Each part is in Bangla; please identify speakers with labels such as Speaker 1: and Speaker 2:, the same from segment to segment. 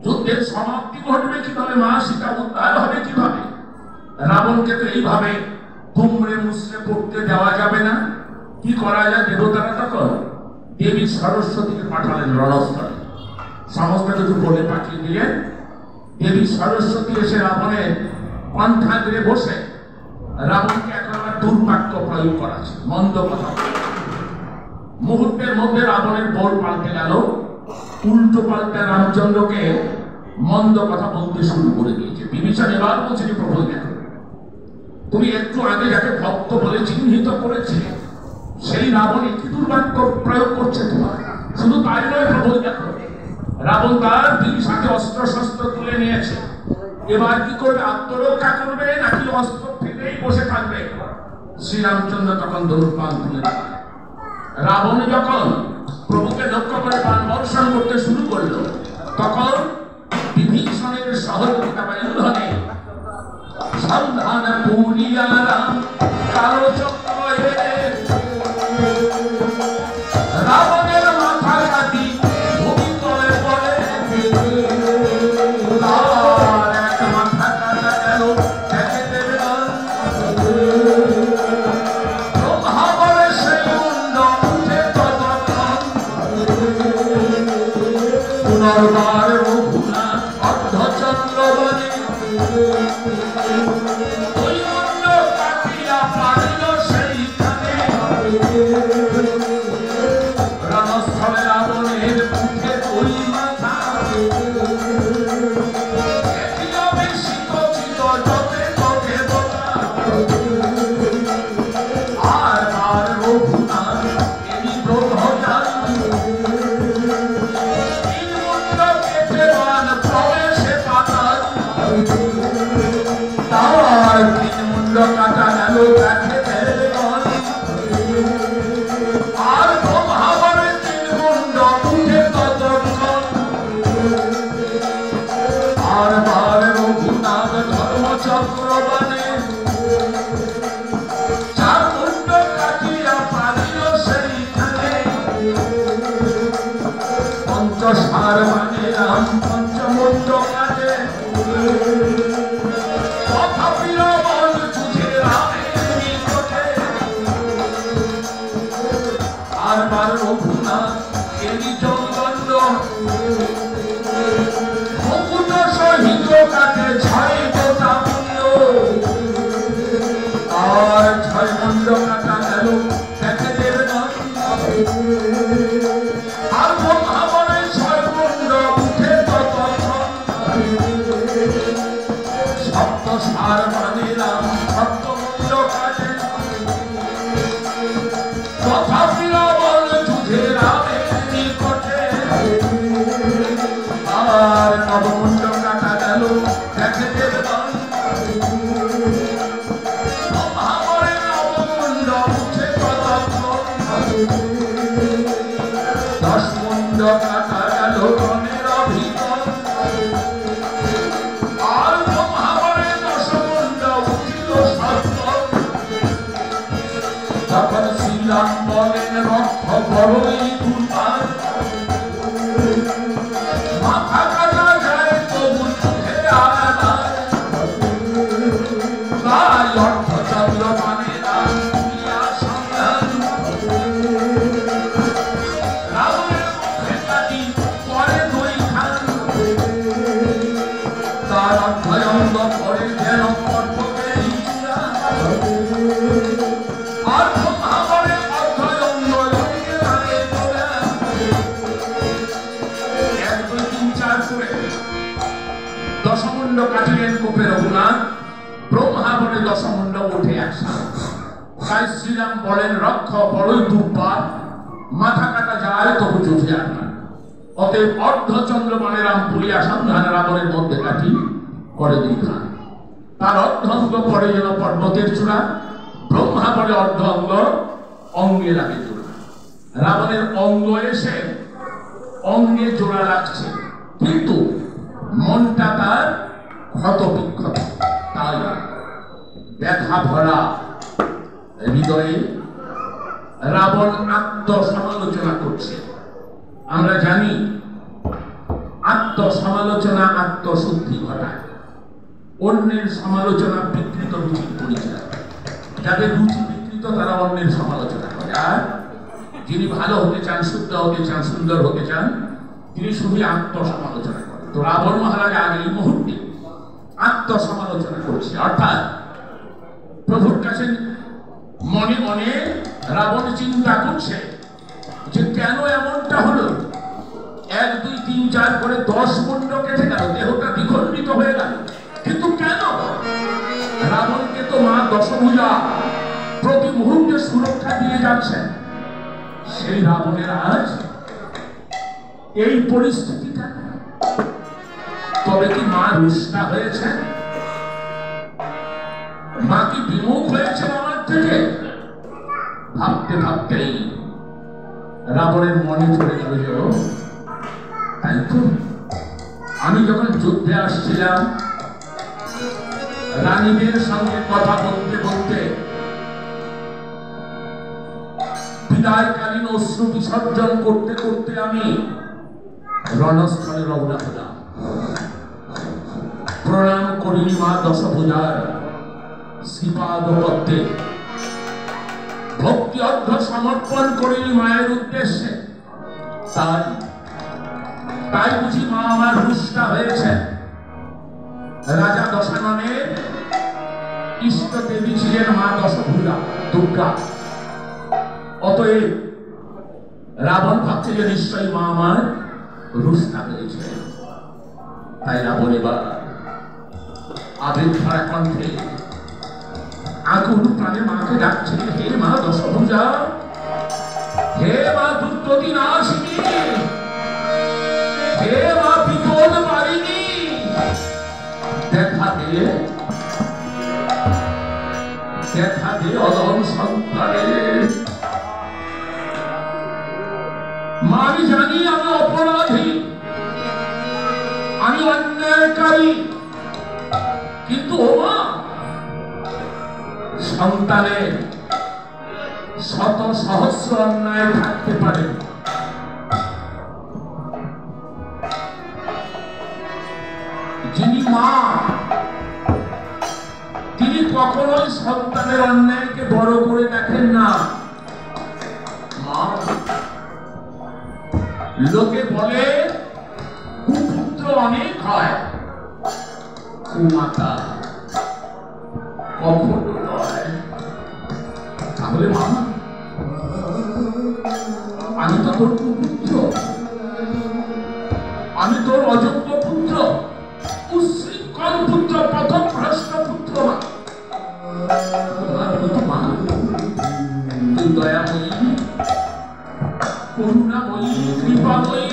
Speaker 1: যুদ্ধের সমাপ্তি ঘটবে কিভাবে, মা সীতা উদ্ধার হবে কিভাবে? রাবণকে তো এইভাবে দুমড়ে মুছড়ে পড়তে দেওয়া যাবে না। কি করা যায়? দেবতারা তখন দেবী সরস্বতীকে পাঠালেন রণস্থলে, সমস্ত কিছু বলে পাঠিয়ে দিলেন। দেবী সরস্বতী এসে রাবণের কণ্ঠাগ্রে বসে রাবণকে একেবারে দুর্বাক্য প্রয়োগ করাছে, মন্দ কথা। মুহূর্তের মধ্যে রাবণের বোর পাল্টে গেল, উল্টো পাল্টে রামচন্দ্রকে মন্দ কথা বলতে শুরু করে দিয়েছে। বিভীষণ এবার বলছে যে প্রভু দেখো, তুমি একটু আগে যাকে ভক্ত বলে চিহ্নিত করেছিলে সেই রাবণ একটি দুর্বাক্য প্রয়োগ করছে তোমার। শুধু তাই নয় প্রভু দেখো, রাবণ তার দুই সাথে অস্ত্র শস্ত্র তুলে নিয়েছে। এবার কি করবে? আত্মরক্ষা করবে নাকি অস্ত্র ফেলেই বসে থাকবে? শ্রীরামচন্দ্র তখন ধনুর্বাণ তুলে দেয়। রাবণ যখন প্রভুকে লক্ষ্য করে বাণ বর্ষণ করতে শুরু করলো, তখন বিভীষণের সহযোগিতা বা ইন্ধনে সাবধান পুরিয়া রাম কালো চক্র রাবণের মাথা কাটি ভূমি তলে পড়ে, তার এক মাথা কাটা গেল দেখে দেবে ব্রহ্মা বলে সেই মুন্ড উঠে ততক্ষণ পুনর্বার রঘুনা অর্ধচন্দ্র বনে ওই মুন্ড কাটিয়া পারিল সেইখানে রণস্থলে রাবণের মুখে ওই মাথা দেখিল বেশি কচিত যতে ততে বোঝা আর আর রঘুনা এনি ব্রত যান তিন মুন্ড কেটে বান প্রবেশে পাতাল তার তিন মুন্ড কাটা গেল দেখে দেবগণ আর ব্রহ্মাবরে তিন মুন্ড উঠে ততক্ষণ আর বার রঘুনাথ ধর্মচক্র বানে চার মুন্ড কাটিয়া পারিল সেইখানে পঞ্চসার মানে রাম পঞ্চমুন্ড কাটে তথাপি রাবণ যুঝে রামের নিকটে আর বার রঘুনাথ এলি চৌদণ্ড মুকুট সহিত কাটে ছয় গোটা মুন্ড আর ছয় মুন্ড কাটা গেল দেখে দেবগণ আর ব্রহ্মাবরে ছয় মুন্ড উঠে ততক্ষণ সপ্ত সার মানে রাম সপ্ত মুন্ড কাটে তথাপি রাবণ যুঝে রামের নিকটে আর নবমুন্ড কাটা গেল দেখে দেবগণ ব্রহ্মাবরে নবমুন্ড উঠে ততক্ষণ দশ মুন্ড কাটা গেল গণের ভিতর আর ব্রহ্মাবরে দশমুন্ড উঠিল সত্তর তখন শ্রীরাম বলেন রক্ষ বড়ই দুর্বার মাথা কাটা যায় তবু চোখে আলাদা তাই অর্ধচন্দ্র মানে রাম তুলিয়া সন্ধান রাবণের মুখে কাটি পরে দুই খান তার অর্ধয়ঙ্গ পরে যেন পর্বতের চূড়া আর ব্রহ্মাবরে অর্ধয়ঙ্গ লইয়ে লাগে তোরা এক দুই তিন চার করে দশমুন্ড কাটিলেন কোপে রঘুনাথ, ব্রহ্মাবরে দশমুন্ড উঠে আসা। তাই শ্রীরাম বলেন রক্ষ বড়ই দুর্বার মাথা কাটা যায় তবু চোখে আর না। অতএব অর্ধচন্দ্র মানে রাম তুলিয়া সন্ধান রাবণের মধ্যে কাটি করে দুই খান। তার অর্ধ অঙ্গ পড়ে যেন পর্বতের চূড়া, ব্রহ্মা বলে অর্ধ অঙ্গ অঙ্গে লাগে জোড়া। রাবণের অঙ্গ এসে অঙ্গে জোড়া লাগছে, কিন্তু মনটা তার ক্ষত বিক্ষত। তাই ব্যথা ভরা হৃদয়ে রাবণ আত্মসমালোচনা করছে। আমরা জানি আত্মসমালোচনা আত্মশুদ্ধি ঘটায়, অন্যের সমালোচনা বিকৃত রুচির পরিচয়। যাদের রুচি বিকৃত তারা অন্যের সমালোচনা করে, আর যিনি ভালো হতে চান, শুদ্ধ হতে চান, সুন্দর হতে চান, তিনি শুধু আত্মসমালোচনা করেন। তো রাবণ মহারাজ আগে এই মুহূর্তে আত্মসমালোচনা করছে, অর্থাৎ প্রভুর কাছে মনে মনে রাবণ চিন্তা করছে যে কেন এমনটা হলো। 1 2 3 4 করে 10 মুন্ড কেটে গেল, দেহটা দ্বিখণ্ডিত হয়ে গেল, কিন্তু কেন? রাবণকে তো মা দশভুজা প্রতি মুহূর্তে সুরক্ষা দিয়ে যাচ্ছেন। সেই রাবণের আজ এই পরিস্থিতিটা। তবে কি মা রুষ্টা হয়েছেন? মা কি বিমুখ হয়েছেন আমার থেকে? ভাবতে ভাবতেই রাবণের মনে চলে গেল যে তাই তো, আমি যখন যুদ্ধে আসছিলাম, রানীদের সঙ্গে কথা বলতে বলতে বিদায়কালীন অশ্রু বিসর্জন করতে করতে আমি রণস্থলে রওনা হলাম। প্রণাম করিনি মা দশভুজার শ্রীপাদ পদ্মে, ভক্তি অর্ঘ সমর্পণ করিনি মায়ের উদ্দেশ্যে। তাই বুঝি মা আমার রুষ্টা হয়েছে? রাজা দশাননের ইষ্ট দেবী ছিলেন মা দশভুজা দুর্গা। অতএব রাবণ ভাবছে যে নিশ্চয়ই মা আমার রুষ্টা হয়েছে। তাই রাবণ এবার আবেগ ভরা কণ্ঠে আগুন প্রাণে মাকে ডাকছে, হে মা দশভুজা, হে মা দুর্গতি নাশিনী, হে মা বিপদ মারিনি, দেখা দে অদম সন্তানের। মা আমি জানি আমি অপরাধী, আমি অন্যায়কারী, কিন্তু ও মা, সন্তানের শত সহস্র অন্যায় থাকতে পারে, যিনি মা তিনি কখনোই সন্তানের অন্যায়কে বড় করে দেখেন না। মা, লোকে বলে কুপুত্র অনেক হয়, কুমাতা কখনো নয়। তাহলে মা, আমি তো তোর কুপুত্র, আমি তোর অযোগ্য পুত্র, উচ্ছৃঙ্খল পুত্র, পথভ্রষ্ট পুত্র। মা, তুই দয়াময়ী, করুণাময়ী, কৃপাময়ী।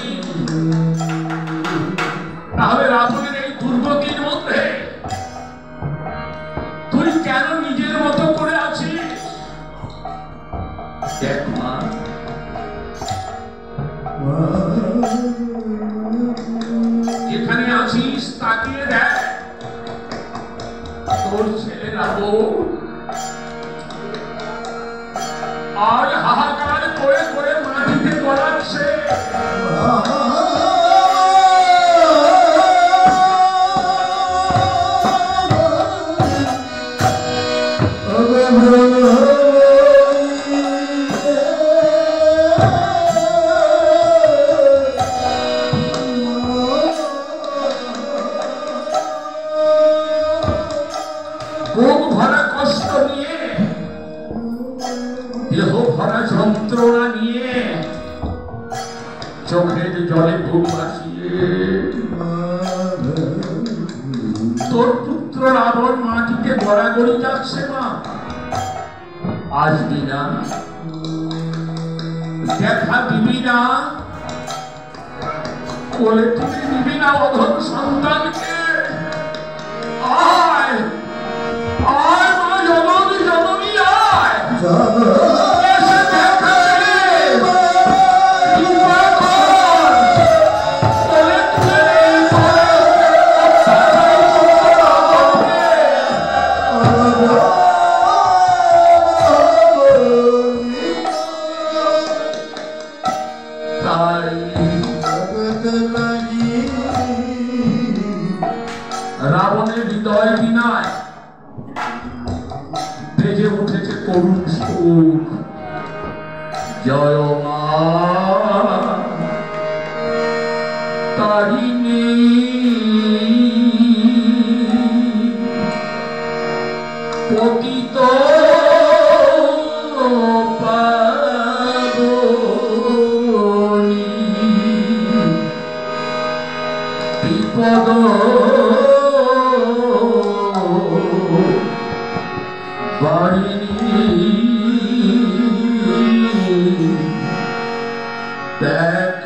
Speaker 1: তাহলে রাবণের এই দুর্গতির মধ্যে তুই কেন নিজের মতো করে আছিস? দেখ মা, যেখানে আছিস তাকিয়ে দেখ, তোর ছেলে রাবণ আজ হাহাকার করে করে মাটিতে গড়াচ্ছে। বুক ভরা কষ্ট নিয়ে, দেহ ভরা যন্ত্রণা নিয়ে, চোখের জলে বুক ভাসিয়ে তোর পুত্র রাবণ মাটিতে গড়াগড়ি যাচ্ছে। মা, আসবি না? দেখা দিবি না? কোলে তুলে দিবি না অধম সন্তানকে? আয় আয় মা, জননী জননী আয়, এসে দেখা দে, কৃপা কর, কোলে তুলে তাই হৃদয় বিনায় ভেজে উঠেছে করুণ সুখ। জয় মা তারিণী, পতিত পাবনী, বিপদ বারিণী, দেখা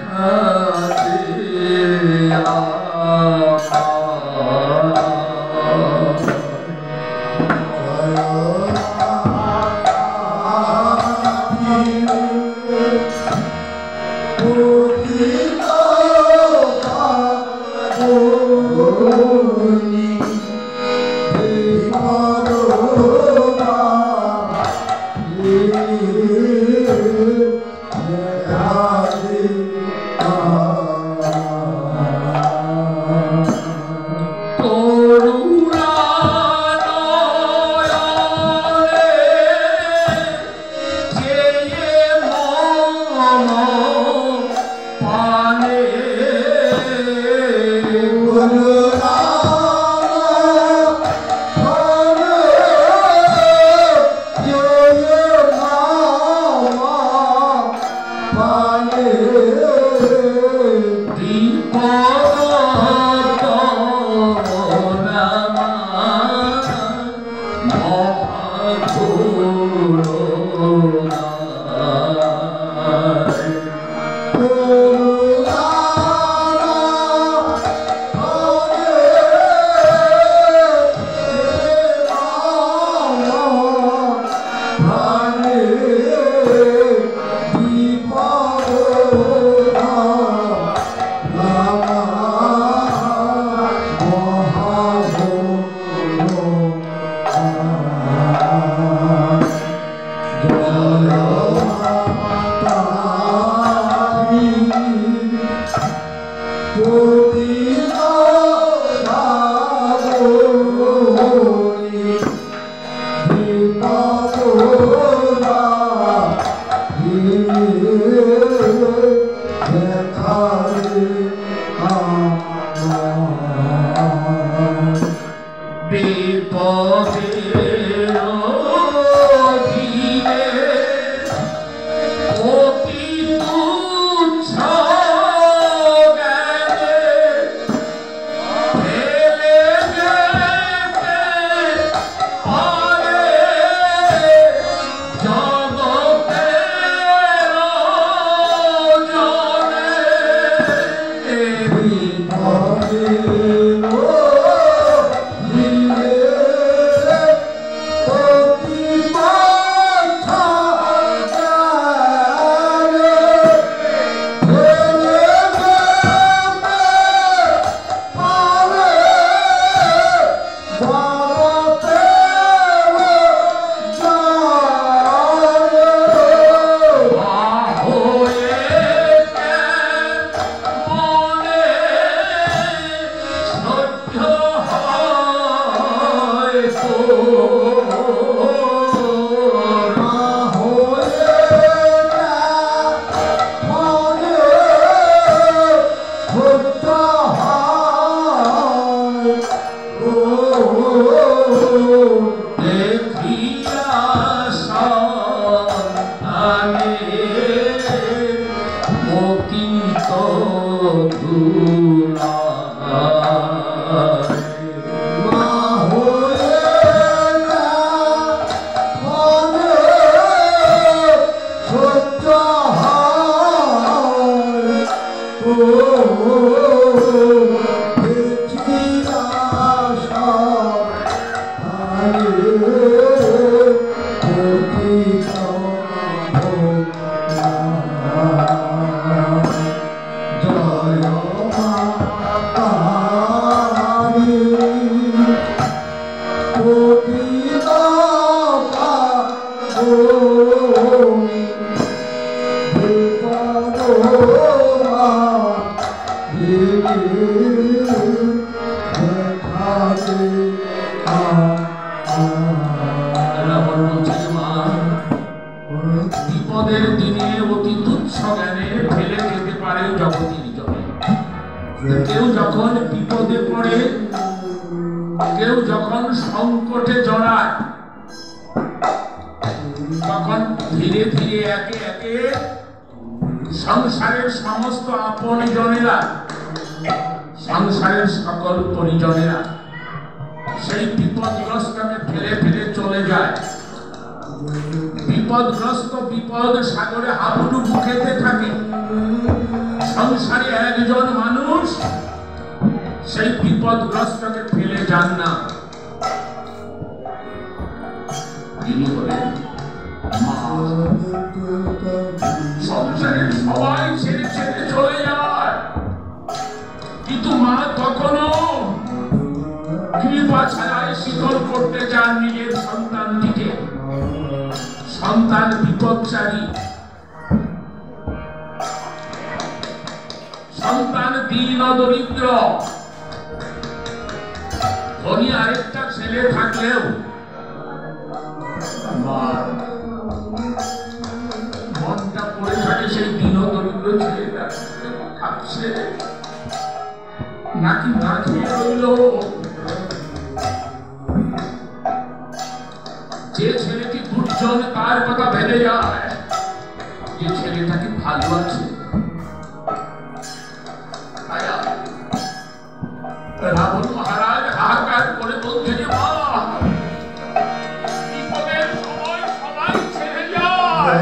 Speaker 1: কেউ যখন বিপদে পড়ে, কেউ যখন সংকটে জড়ায়, তখন ধীরে ধীরে একে একে সংসারের সমস্ত আপন জনেরা, সংসারের সকল পরিজনেরা সেই বিপদগ্রস্তকে ফেলে ফেলে চলে যায়। বিপদগ্রস্ত বিপদ সাগরে হাবুডুবু খেতে থাকে। সংসারে একজন মানুষ সেই বিপদগ্রস্তকে ফেলে যান না, তিনি হলেন মা। সংসারের সবাই ছেড়ে ছেড়ে চলে যায়, কিন্তু মা তখনও কৃপা ছায়ায় শীতল করতে চান নিজের সন্তানটিকে। সন্তান বিপদচারী, সন্তান দীন দরিদ্র, ধনী আরেকটা ছেলে থাকলেও মনটা পড়ে থাকে সেই দীন দরিদ্র ছেলেটা খাচ্ছে নাকি না খেয়ে রইল। যে ছেলেটি দুর্জন তার কথা ভেবে যায়, যে ছেলেটাকে ভালো আছে। রাবণ মহারাজ হাহাকার করে বলছে যে মা, বিপদের সময় সবাই ছেড়ে যায়।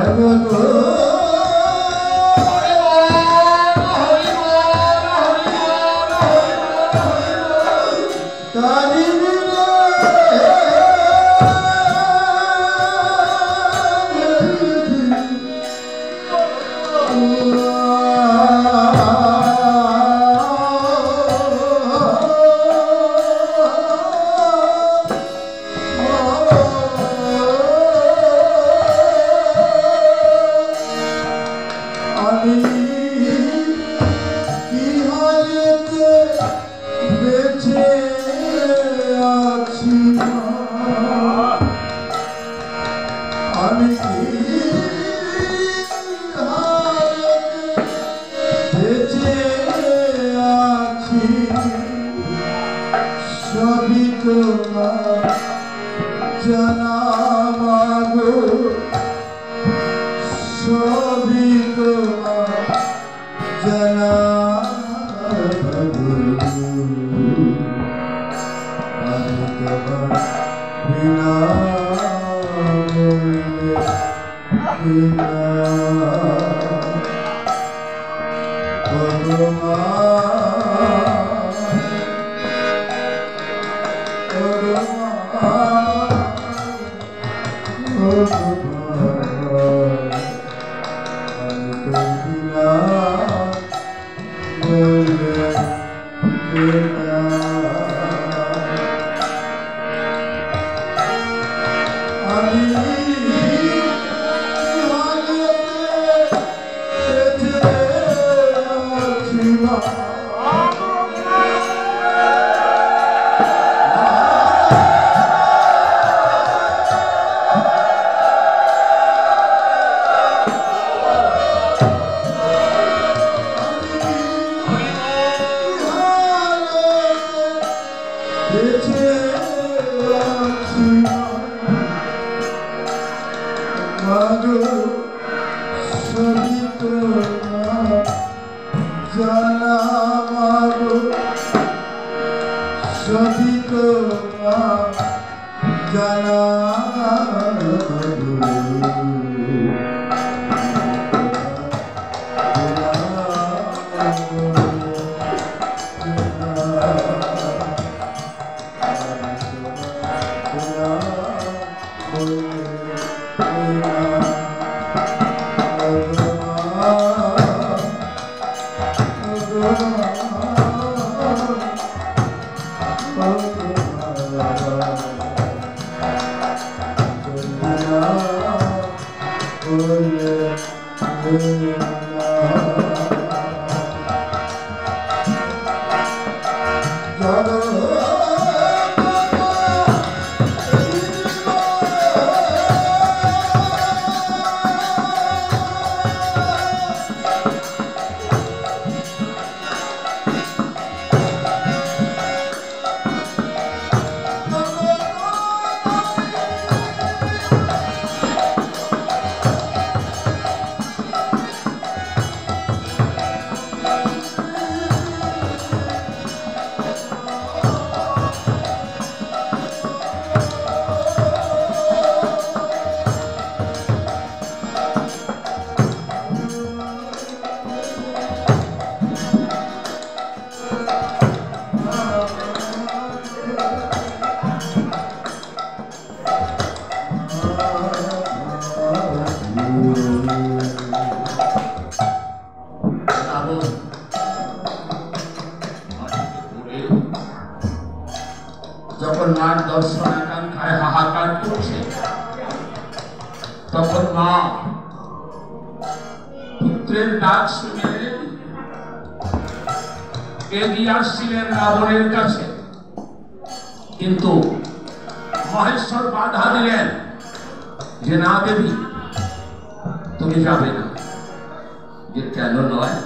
Speaker 1: যখন মার দর্শন আকাঙ্ক্ষায় হাহাকার করছে, তখন মা পুত্রের ডাক শুনে এগিয়ে আসছিলেন রাবণের কাছে, কিন্তু মহেশ্বর বাধা দিলেন যে না দেবী, তুমি যাবে না। যে কেন নয়?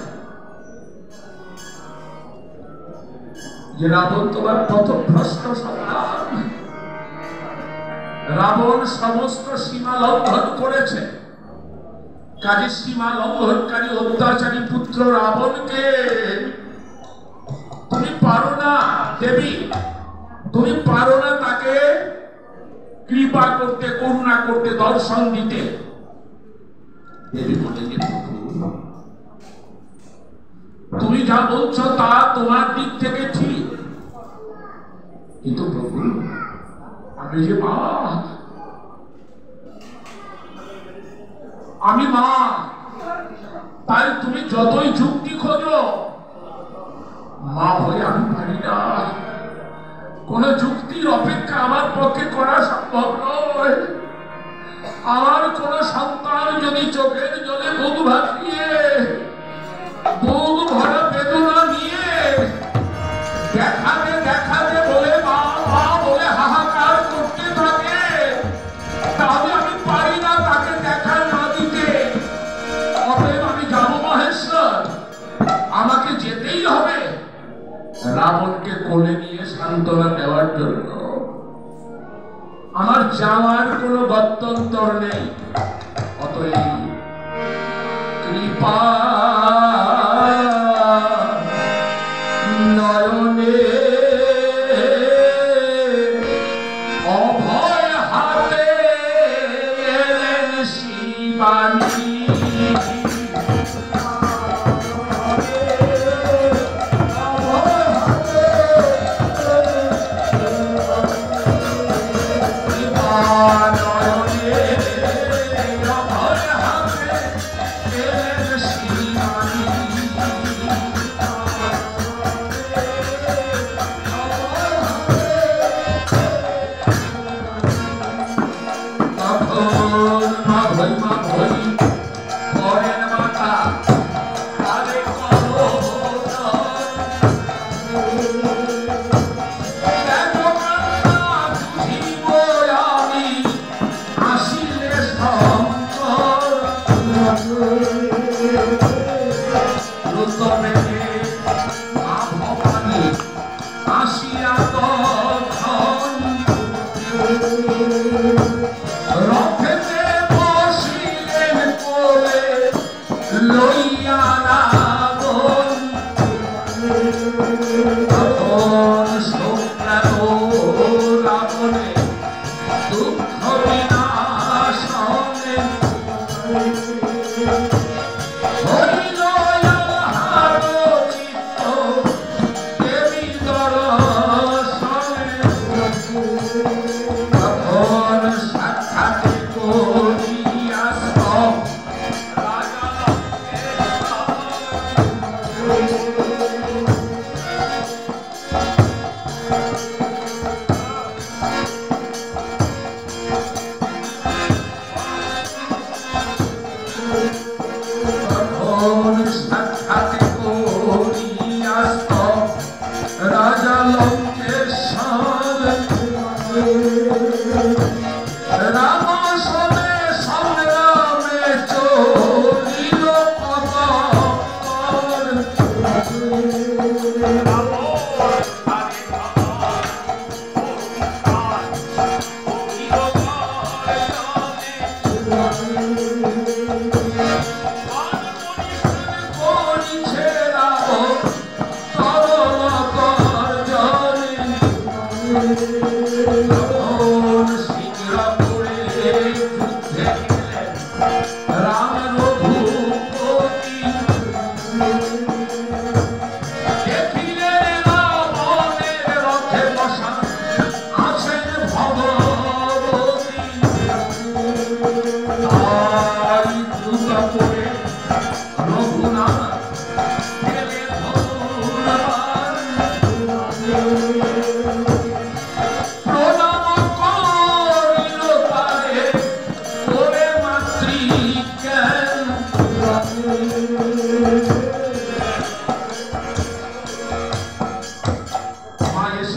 Speaker 1: যে রাবণ তোমার পথভ্রষ্ট সন্তান, রাবণ সমস্ত সীমা লঙ্ঘন করেছে, কাজে সীমা লঙ্ঘনকারী অত্যাচারী পুত্র রাবণকে তুমি পারো না দেবী, তুমি পারো না তাকে কৃপা করতে, করুণা করতে, দর্শন দিতে। দেবী বলে যে তুমি যা বলছো তা তোমার দিক থেকে ঠিক, কিন্তু প্রভু আমি যে মা, আমি মা, তাই তুমি যতই যুক্তি খোঁজো, মা হয়ে আমি পারি না। কোন যুক্তির অপেক্ষা আমার পক্ষে করা সম্ভব নয়। আমার কোন সন্তান যদি চোখের জলে বুক ভাসিয়ে, বুক ভরা বেদনা নিয়ে দেখাতে দেখাতে বলে মা মা বলে হাহাকার করতে থাকে, তাহলে আমি পারি না তাকে দেখা না দিতে। অতএব আমি যাব মহেশ্বর, আমাকে যেতেই হবে রাবণকে কোলে নিয়ে সান্ত্বনা দেওয়ার জন্য। আমার যাওয়ার কোনো গত্যন্তর নেই। অতএব কৃপা নয়নে অভয় হাতে এলেন শিবানী।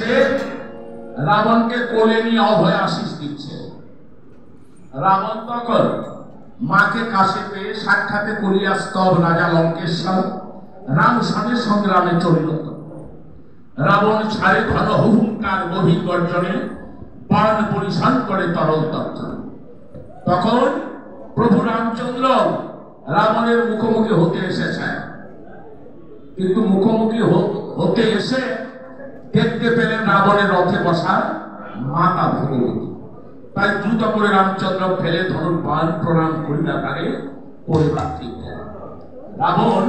Speaker 1: এসে রাবণকে কোলে নিয়ে অভয় আশিস দিচ্ছে। রাবণ তখন মাকে কাছে পেয়ে সাক্ষাতে করিয়া স্তব রাজা লঙ্কেশ্বর রাম সনে সংগ্রামে চলিল। রাবণ ছাড়ে ঘন হুঙ্কার গভীর গর্জনে বাণ পরিধান করে তরল তত্ত্ব। তখন প্রভু রামচন্দ্র রাবণের মুখোমুখি হতে এসেছে, কিন্তু মুখোমুখি হতে এসে দেখতে পেলেন রাবণের রথে বসা মাতা ভগবতী। তাই দ্রুত করে রামচন্দ্র ফেলে ধনুর্বাণ প্রণাম করিয়া তারে পরিপাত্রিক। রাবণ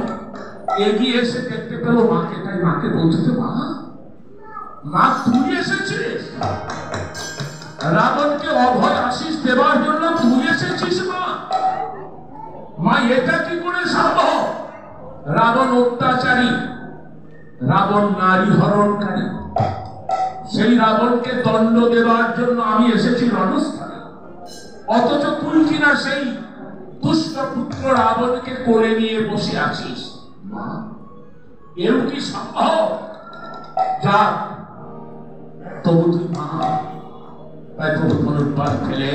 Speaker 1: এগিয়ে এসে দেখতে পেল মাকে, তাই মাকে বলছে, মা মা তুই এসেছিস? রাবণকে অভয় আশিস দেবার জন্য তুই এসেছিস মা? মা এটা কি করে সম্ভব? রাবণ অত্যাচারী, রাবণ নারী হরণকারী, সেই রাবণকে দণ্ড দেবার জন্য আমি এসেছি রণস্থানে, অথচ তুই কিনা সেই দুষ্ট পুত্র রাবণকে কোলে নিয়ে বসে আছিস। মা এও কি সম্ভব? যা তবু তুই মা। তাই প্রভু ধনুর্বাণ ফেলে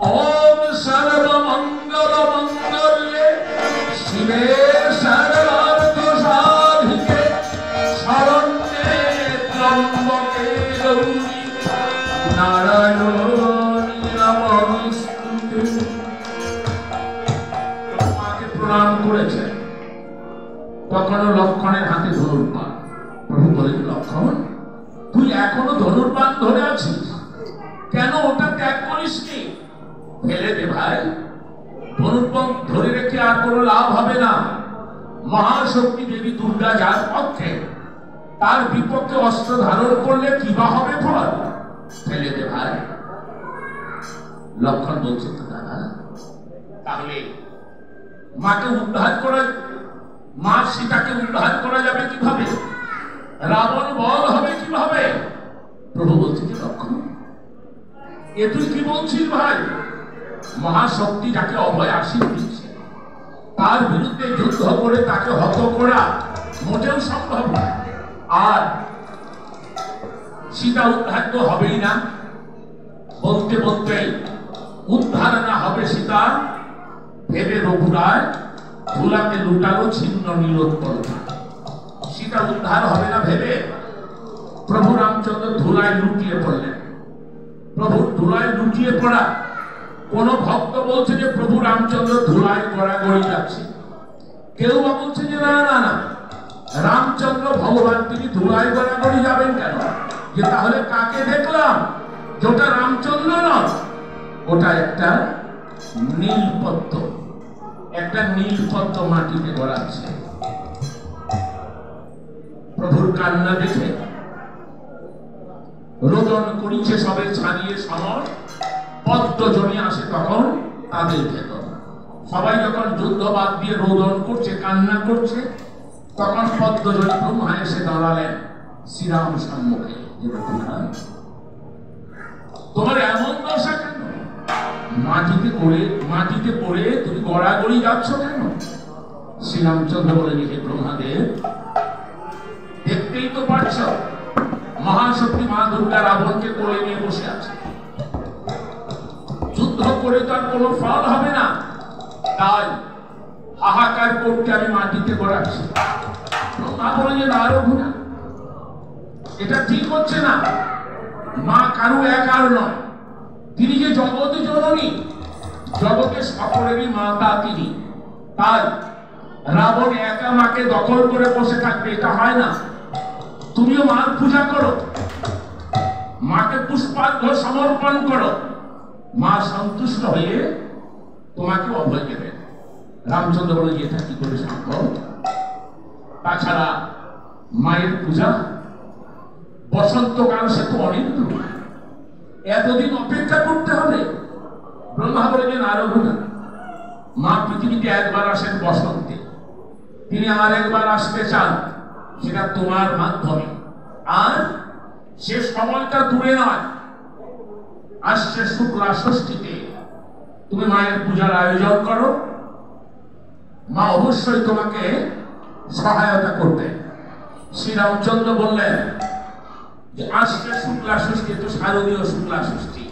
Speaker 1: ওম সর্বমঙ্গল মঙ্গলে শিবে সর্বার্থ সাধিকে শরণ্যে ত্র্যম্বকে গৌরী নারায়ণী নমস্তুতে। মাকে প্রণাম করেছে। তখন লক্ষণের হাতে ধনুর্বাণ। প্রভু বলেন, লক্ষণ তুই এখনো ধনুর্বাণ ধরে আছিস কেন? ওটা ত্যাগ করিসনি? ফেলে দে ভাই, ধনুর্বাণ ধরে রেখে আর কোনো লাভ হবে না। মহাশক্তি দেবী দুর্গা যার পক্ষে, তার বিপক্ষে অস্ত্র ধারণ করলে কি বা হবে ফল? ফেলে দে ভাই। লক্ষণ বলছে, তো দাদা তাহলে মাকে উদ্ধার করা, মা সীতাকে উদ্ধার করা যাবে কিভাবে? রাবণ বধ হবে কিভাবে? প্রভু বলছে, যে লক্ষণ এ তুই কি বলছিস ভাই? মহাশক্তি যাকে অভয় আশীষ দিচ্ছে, তার বিরুদ্ধে যুদ্ধ করে তাকে হত করা মোটেও সম্ভব নয়। আর সীতা উদ্ধার তো হবেই না। বলতে বলতে উদ্ধার না হবে সীতা ভেবে রঘুরায় ধুলাতে লুটালো ছিন্ন নীলোৎপল। সীতা উদ্ধার হবে না ভেবে প্রভু রামচন্দ্র ধুলায় লুটিয়ে পড়লেন। প্রভু ধুলায় লুটিয়ে পড়া, কোন ভক্ত বলছে যে প্রভু রামচন্দ্র ধুলায় গড়াগড়ি যাচ্ছে, কেউ বা বলছে যে না না না, রামচন্দ্র ভগবান তিনি ধুলায় গড়াগড়ি যাবেন কেন? যে তাহলে কাকে দেখলাম? যেটা রামচন্দ্র নয়, ওটা একটা নীলপদ্ম, একটা নীলপদ্ম মাটিতে গড়াচ্ছে। প্রভুর কান্না দেখে রোদন করিছে সবে ছাড়িয়ে সমর, পদ্ম জমি আসে তখন তাদের ভেতর। সবাই যখন যুদ্ধ বাদ দিয়ে রোদন করছে, কান্না করছে, তখন পদ্মজনী ব্রহ্মা এসে দাঁড়ালেন শ্রীরাম সম্মুখে। তোমার এমন দশা কেন? মাটিতে পড়ে তুমি গড়াগড়ি যাচ্ছ কেন? শ্রীরামচন্দ্র বলেন, হে ব্রহ্মাদেব, দেখতেই তো পারছ মহাশক্তি মা দুর্গা রাবণকে কোলে নিয়ে বসে আছে। যুদ্ধ করে তার কোনো ফল হবে না, তাই হাহাকার করতে আমি মাটিতে গড়াচ্ছি। ব্রহ্মা বলেন, যে না রঘুনা, এটা ঠিক হচ্ছে না। মা কারু একার নয়, তিনি যে জগতে জননী, জগতে সকলেরই মাতা তিনি। তাই রাবণ একা মাকে দখল করে বসে থাকবে, এটা হয় না। তুমিও মার পূজা করো, মাকে পুষ্পার্ঘ সমর্পণ করো, মা সন্তুষ্ট হয়ে তোমাকে অভয় দেবে। রামচন্দ্র বলে, এটা কি করে সম্ভব? তাছাড়া মায়ের পূজা বসন্তকাল, সে তো অনেক দূর, এতদিন অপেক্ষা করতে হবে। ব্রহ্মা বলে, যে না রঘুনা, মা পৃথিবীতে একবার আসেন বসন্তে, তিনি আর একবার আসতে চান, সেটা তোমার মাধ্যমে। আর সে সময়টা দূরে নয়, আসছে শুক্লা ষষ্ঠীতে। তুমি মায়ের পূজার আয়োজন করো, মা অবশ্যই তোমাকে সহায়তা করবে। শ্রীরামচন্দ্র বললেন, যে আজকে শুক্লা ষষ্ঠী, তো শারদীয় শুক্লা ষষ্ঠী,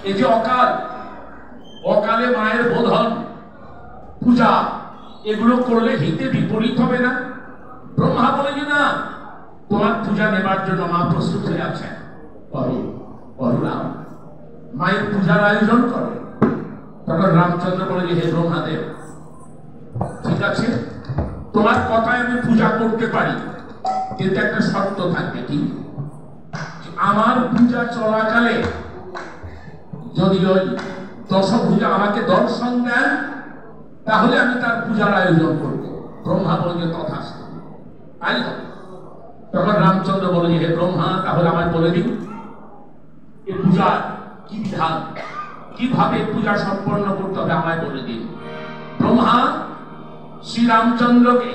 Speaker 1: এই যে অকাল, অকালে মায়ের বোধন পূজা, এগুলো করলে হিতে বিপরীত হবে না? ব্রহ্মা বলে যে না, তোমার পূজা নেবার জন্য মা প্রস্তুত হয়ে আছেন, রাম মায়ের পূজার আয়োজন করে। তখন রামচন্দ্র বলে যে হে ব্রহ্মাদেব, ঠিক আছে, তোমার কথায় আমি পূজা করতে পারি, কিন্তু একটা শর্ত থাকবে। কি? আমার পূজা চলাকালে যদি ওই দশভূজা আমাকে দর্শন দেন, তাহলে আমি তার পূজার আয়োজন করব। ব্রহ্মা বলে যে তথাস্তু, তাই হবে। তখন রামচন্দ্র বলে যে হে ব্রহ্মা, তাহলে আমায় বলে দিন এই পূজার কি বিধান, কিভাবে পূজা সম্পন্ন করতে হবে আমায় বলে দিন। ব্রহ্মা শ্রীরামচন্দ্রকে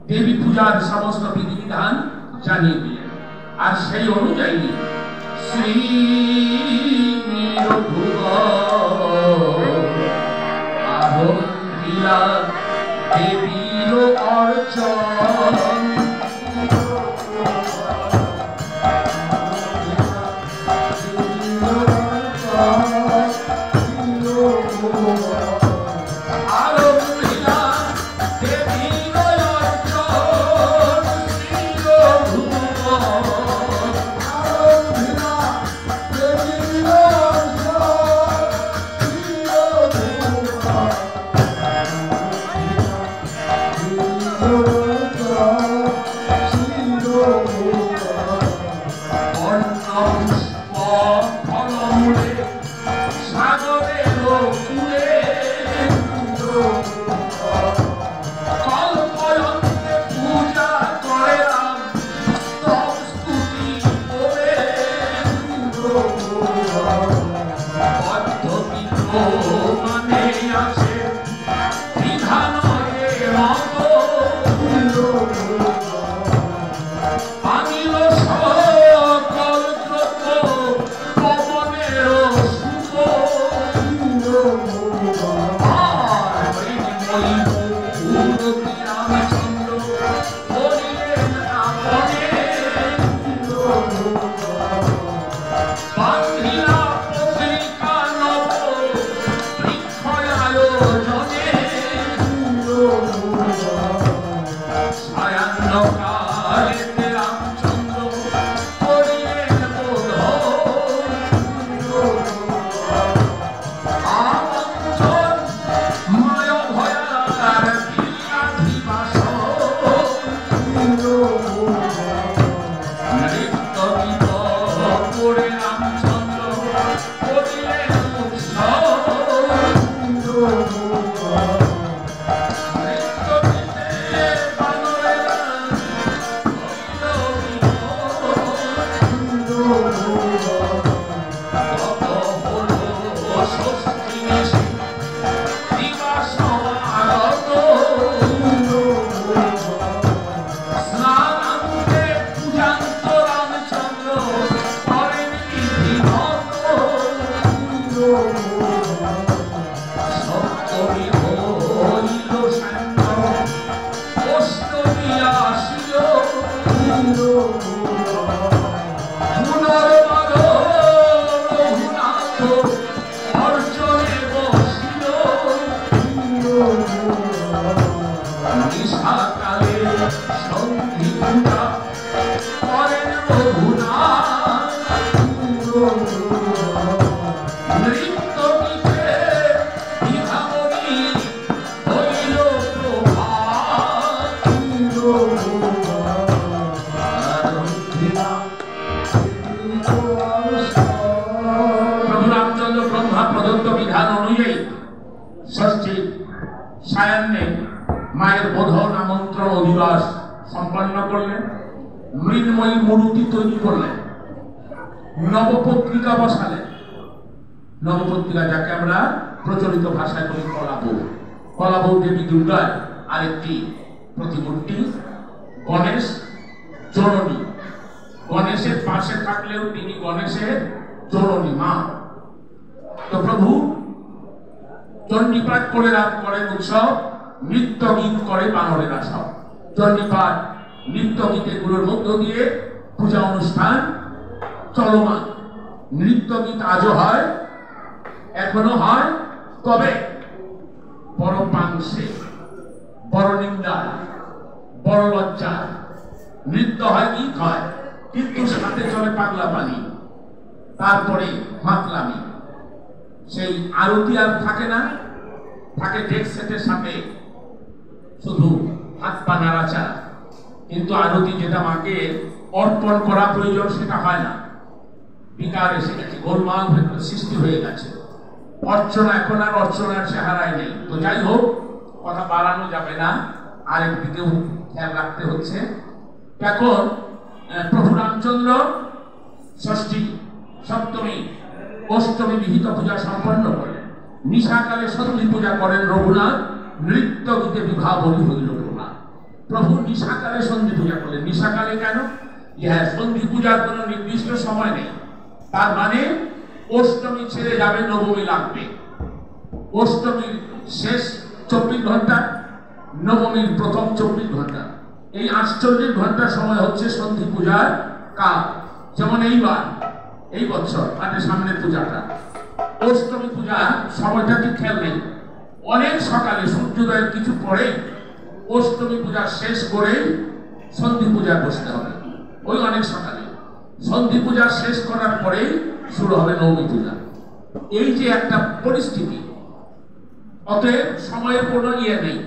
Speaker 1: দেবী পূজার সমস্ত বিধিবিধান জানিয়ে দিলেন, আর সেই অনুযায়ী শ্রী দেবীর অর্চন মায়ের বোধন আমন্ত্রণ অধিবাস সম্পন্ন করলেন, মৃন্ময়ী মূর্তি তৈরি করলেন, নবপত্রিকা বসালেন। নবপত্রিকা যাকে আমরা প্রচলিত ভাষায় বলি কলাবউ। কলাবউ দেবী দুর্গার আরেকটি প্রতিমূর্তি, গণেশ জননী। গণেশের পাশে থাকলেও তিনি গণেশের জননী মা। তো প্রভু চণ্ডীপাঠ করে করেন উৎসব, নৃত্য গীত করে বানরেরা সব। চণ্ডীপাঠ নৃত্য গীতের গুলোর মধ্য দিয়ে পূজা অনুষ্ঠান চলমান। নৃত্য গীত আজও হয়, এখনো হয়, তবে বড় পাংশে, বড় নিন্দা, বড় লজ্জা। নৃত্য হয়, গীত হয়, কিন্তু সাথে চলে পাগলা পানি, তারপরে মাতলামি। সেই আরতি আর থাকে না, থাকে ডেক সেটের সাথে শুধু হাত পা নাড়াচাড়া। কিন্তু আরতি যেটা মাকে অর্পণ করা প্রয়োজন সেটা হয় না। বিকার এসে গেছে, গোলমাল সৃষ্টি হয়ে গেছে। অর্চনা এখন আর অর্চনার চেহারায় নেই। তো যাই হোক, কথা বাড়ানো যাবে না, আরেকদিকেও খেয়াল রাখতে হচ্ছে। এখন প্রভু রামচন্দ্র ষষ্ঠী, সপ্তমী, অষ্টমী বিহিত পূজা সম্পন্ন করেন। নিশাকালে সন্ধি পূজা করেন রঘুনাথ, নৃত্য গীতে বিবাহ বলি হইল প্রভাত। প্রভু নিশাকালে সন্ধি পূজা করলেন। নিশাকালে কেন? হ্যাঁ, সন্ধি পূজার কোনো নির্দিষ্ট সময় নেই। তার মানে অষ্টমী ছেড়ে যাবে, নবমী লাগবে। অষ্টমীর শেষ 24 ঘন্টা, নবমীর প্রথম 24 ঘন্টা, এই 48 ঘন্টা সময় হচ্ছে সন্ধি পূজার কাল। যেমন এইবার, এই বছর মানে সামনের পূজাটা, অষ্টমী পূজা সময়টা ঠিক খেয়াল নেই। অনেক সকালে সূর্যোদয়ের কিছু পরে অষ্টমী পূজা শেষ করে সন্ধি পূজা বসতে হবে। ওই অনেক সকালে সন্ধি পূজা শেষ করার পরেই শুরু হবে নবমী পূজা। এই যে একটা পরিস্থিতি, অতএব সময়ের কোনো ইয়ে নেই।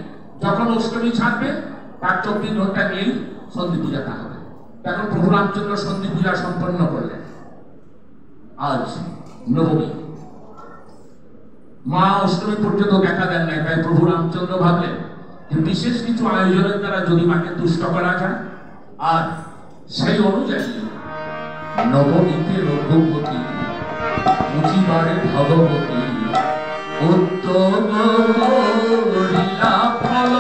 Speaker 1: যখন অষ্টমী ছাড়বে তার 24 ঘন্টা নিয়েই সন্ধি পূজাটা হবে। এখন প্রভু রামচন্দ্র সন্ধি পূজা সম্পন্ন করলেন। আজ নবমী, মা অষ্টমী পর্যন্ত দেখা দেন নাই, তাই প্রভু রামচন্দ্র ভাবলেন যে বিশেষ কিছু আয়োজনের দ্বারা যদি মাকে তুষ্ট করা যায়। আর সেই অনুযায়ী নবমীতে রঘুপতি, মুচিবারে ভগবতী, উত্তম করিলা ফল।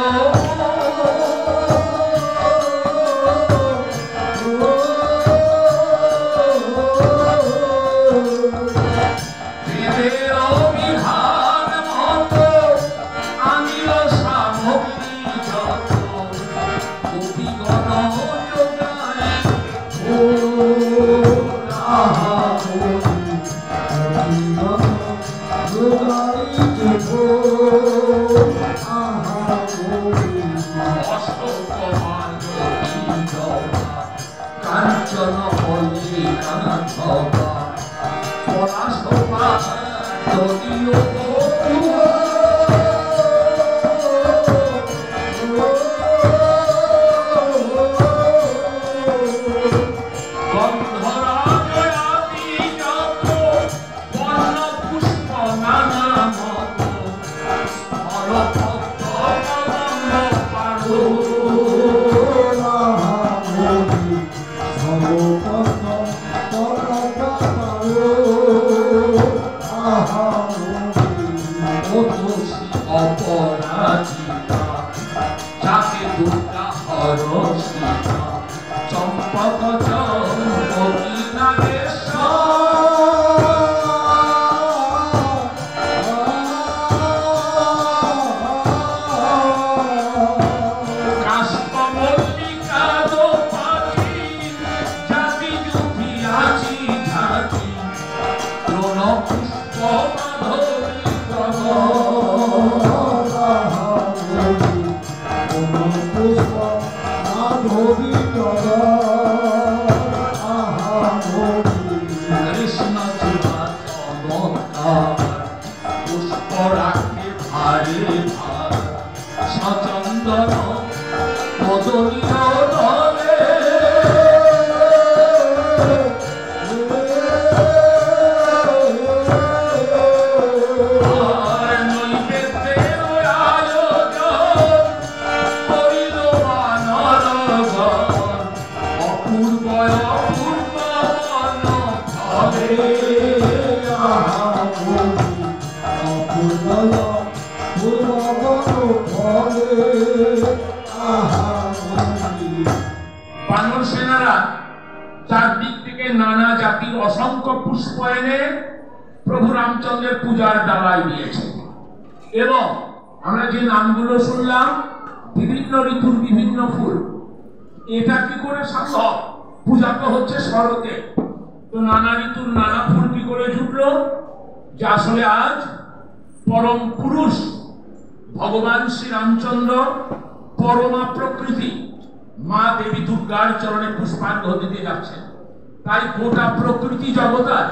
Speaker 1: বানর সেনারা চারদিক থেকে নানা জাতির অসংখ্য পুষ্প এনে প্রভু রামচন্দ্রের পূজার ডালায় দিয়েছে। এবং আমরা যে নামগুলো শুনলাম, বিভিন্ন ঋতুর বিভিন্ন ফুল, এটা কি করে সম্ভব? পূজা তো হচ্ছে শরতে, তো নানা ঋতুর নানা ফুল কি করে জুটলো, যে আসলে আজ পরম পুরুষ ভগবান শ্রী রামচন্দ্র পরমা প্রকৃতি মা দেবী দুর্গার চরণে পুষ্পার্ঘ্য দিতে যাচ্ছেন। তাই গোটা প্রকৃতি জগতার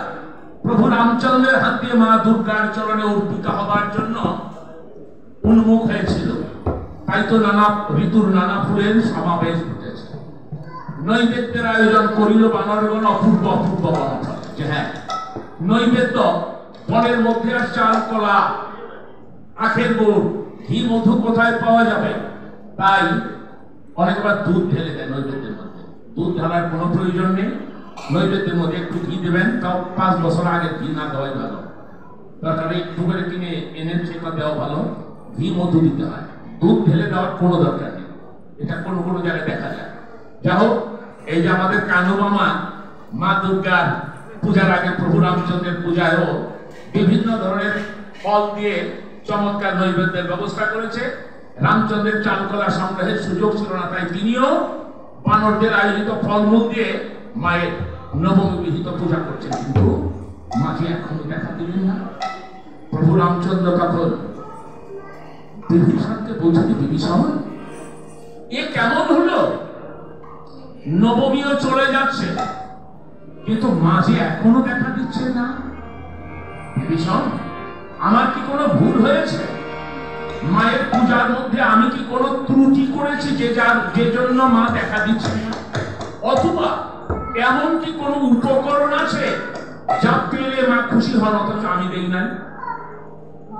Speaker 1: প্রভু রামচন্দ্রের হাত দিয়ে মা দুর্গার চরণে অর্পিত হবার জন্য উন্মুখ হয়েছিল। তাই তো নানা ঋতুর নানা ফুলের সমাবেশ ঘটেছে। নৈবেদ্যের আয়োজন করিল বানরগণ অপূর্ব অপূর্ব বনফল। যে হ্যাঁ, নৈবেদ্য বনের মধ্যে আর চাল, কলা, আখের গুড়, ঘি, মধু কোথায় পাওয়া যাবে? তাই অনেকবার দুধ ঢেলে দেয় নৈবেদ্যের মধ্যে। দুধ ঢালার কোনো প্রয়োজন নেই, নৈবেদ্যের মধ্যে একটু ঘি দেবেন, তাও 5 বছর আগে ঘি না দেওয়াই ভালো। দরকার একটু করে কিনে এনে সেটা দেওয়া ভালো। ঘি, মধু দিতে হয়, দুধ ঢেলে দেওয়ার কোনো দরকার নেই। এটা কোনো কোনো জায়গায় দেখা যায়। যাই হোক, এই যে আমাদের কানু মামা মা দুর্গার পূজার আগে প্রভু রামচন্দ্রের পূজায়ও বিভিন্ন ধরনের ফল দিয়ে চমৎকার নৈবেদ্যের ব্যবস্থা করেছে। রামচন্দ্রের চালকলা সংগ্রহের সুযোগ ছিল না, তাই তিনিও বানরদের আয়োজিত ফলমূল দিয়ে মায়ের নবমী বিহিত পূজা করছেন। কিন্তু মাঝে এখনো দেখা দিলেন না। প্রভু রামচন্দ্র তখন বিভীষণকে বলছেন, বিভীষণ এ কেমন হলো? নবমীও চলে যাচ্ছে, কিন্তু মাঝে এখনো দেখা দিচ্ছে না। বিভীষণ, আমার কি কোনো ভুল হয়েছে? মায়ের পূজার মধ্যে আমি কি কোনো ত্রুটি করেছি যে জন্য মা দেখা দিচ্ছে না? অথবা এমন কি কোনো উপকরণ আছে যা পেলে মা খুশি হন অথচ আমি দেই নাই?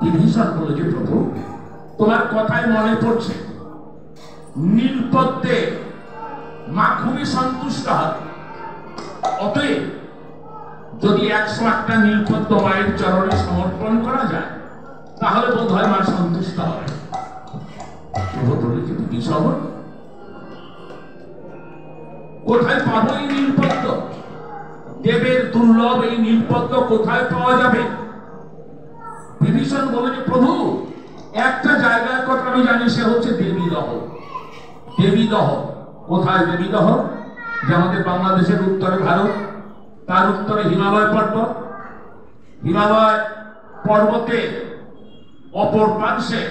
Speaker 1: বিভীষণ বলেছে, প্রভু তোমার কথায় মনে পড়ছে নীলপদ্মে মা খুবই সন্তুষ্ট হয়। অতএব যদি 108টা নীলপদ্ম মায়ের চরণে সমর্পণ করা যায় তাহলে বোধ হয় মা সন্তুষ্ট হবে। প্রভু বলেছে, বিভীষণ কোথায় পাবো এই নীলপদ্ম? দেবের দুর্লভ এই নীলপদ্ম কোথায় পাওয়া যাবে? বিভীষণ বলেছে, প্রভু একটা জায়গার কথা আমি জানি, সে হচ্ছে দেবীদহ। দেবীদহ কোথায়? দেবীদহ যে আমাদের বাংলাদেশের উত্তরে ভারত, তার উত্তরে হিমালয় পর্বত। হিমালয় পর্বতে অপর পার্শ্বে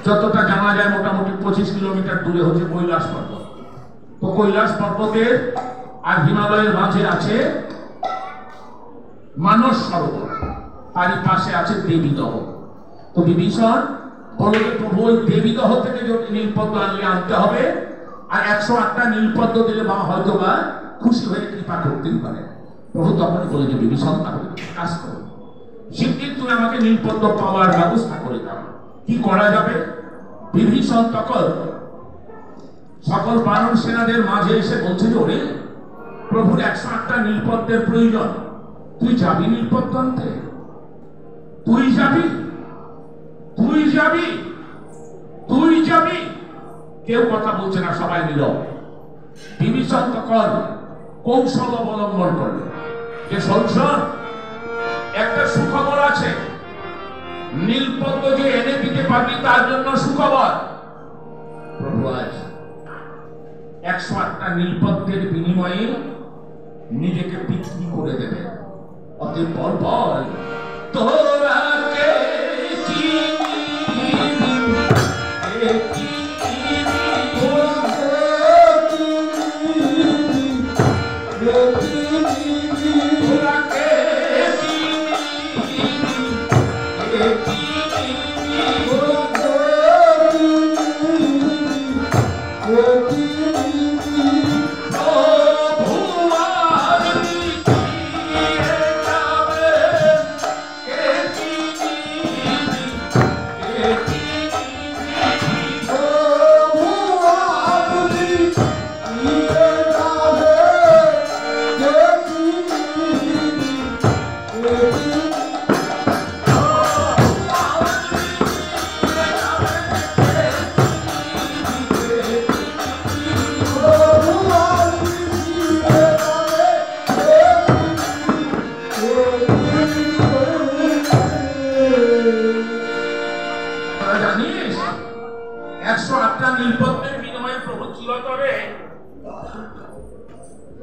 Speaker 1: যতটা জানা যায় মোটামুটি 25 কিলোমিটার দূরে হচ্ছে কৈলাস পর্বত। তো কৈলাস পর্বতের আর হিমালয়ের মাঝে আছে মানস সরোবর, তারই পাশে আছে দেবীদহ। তো বিভীষণ বলল, প্রভু ওই দেবীদহ থেকে যদি নীলপদ্ম আনতে হবে, আর 108টা নীলপদ্ম দিলে মা হয়তো বা খুশি হয়ে কৃপা করতেই পারে। প্রভু তখন বলে যে, বিভীষণ তাহলে কাজ করো, শিগগির তুমি আমাকে নীলপদ্ম পাওয়ার ব্যবস্থা করে দাও। কি করা যাবে? বিভীষণ তখন সকল বানর সেনাদের মাঝে এসে বলছে যে, ওরে প্রভুর 108টা নীলপদ্মের প্রয়োজন, তুই যাবি নীলপদ্ম আনতে? তুই যাবি? তুই যাবি? তুই যাবি? কেউ কথা বলছে না, সবাই নীরব। বিভীষণ তখন কৌশল অবলম্বন করল যে, শোন, একটা সুখবর আছে, নীলপদ্ম যে এনে দিতে পারবি তার জন্য সুখবর। প্রভু আজ 108টা নীলপদ্মের বিনিময়ে নিজেকে বিক্রি করে দেবে। অতএব বল, তোরা কে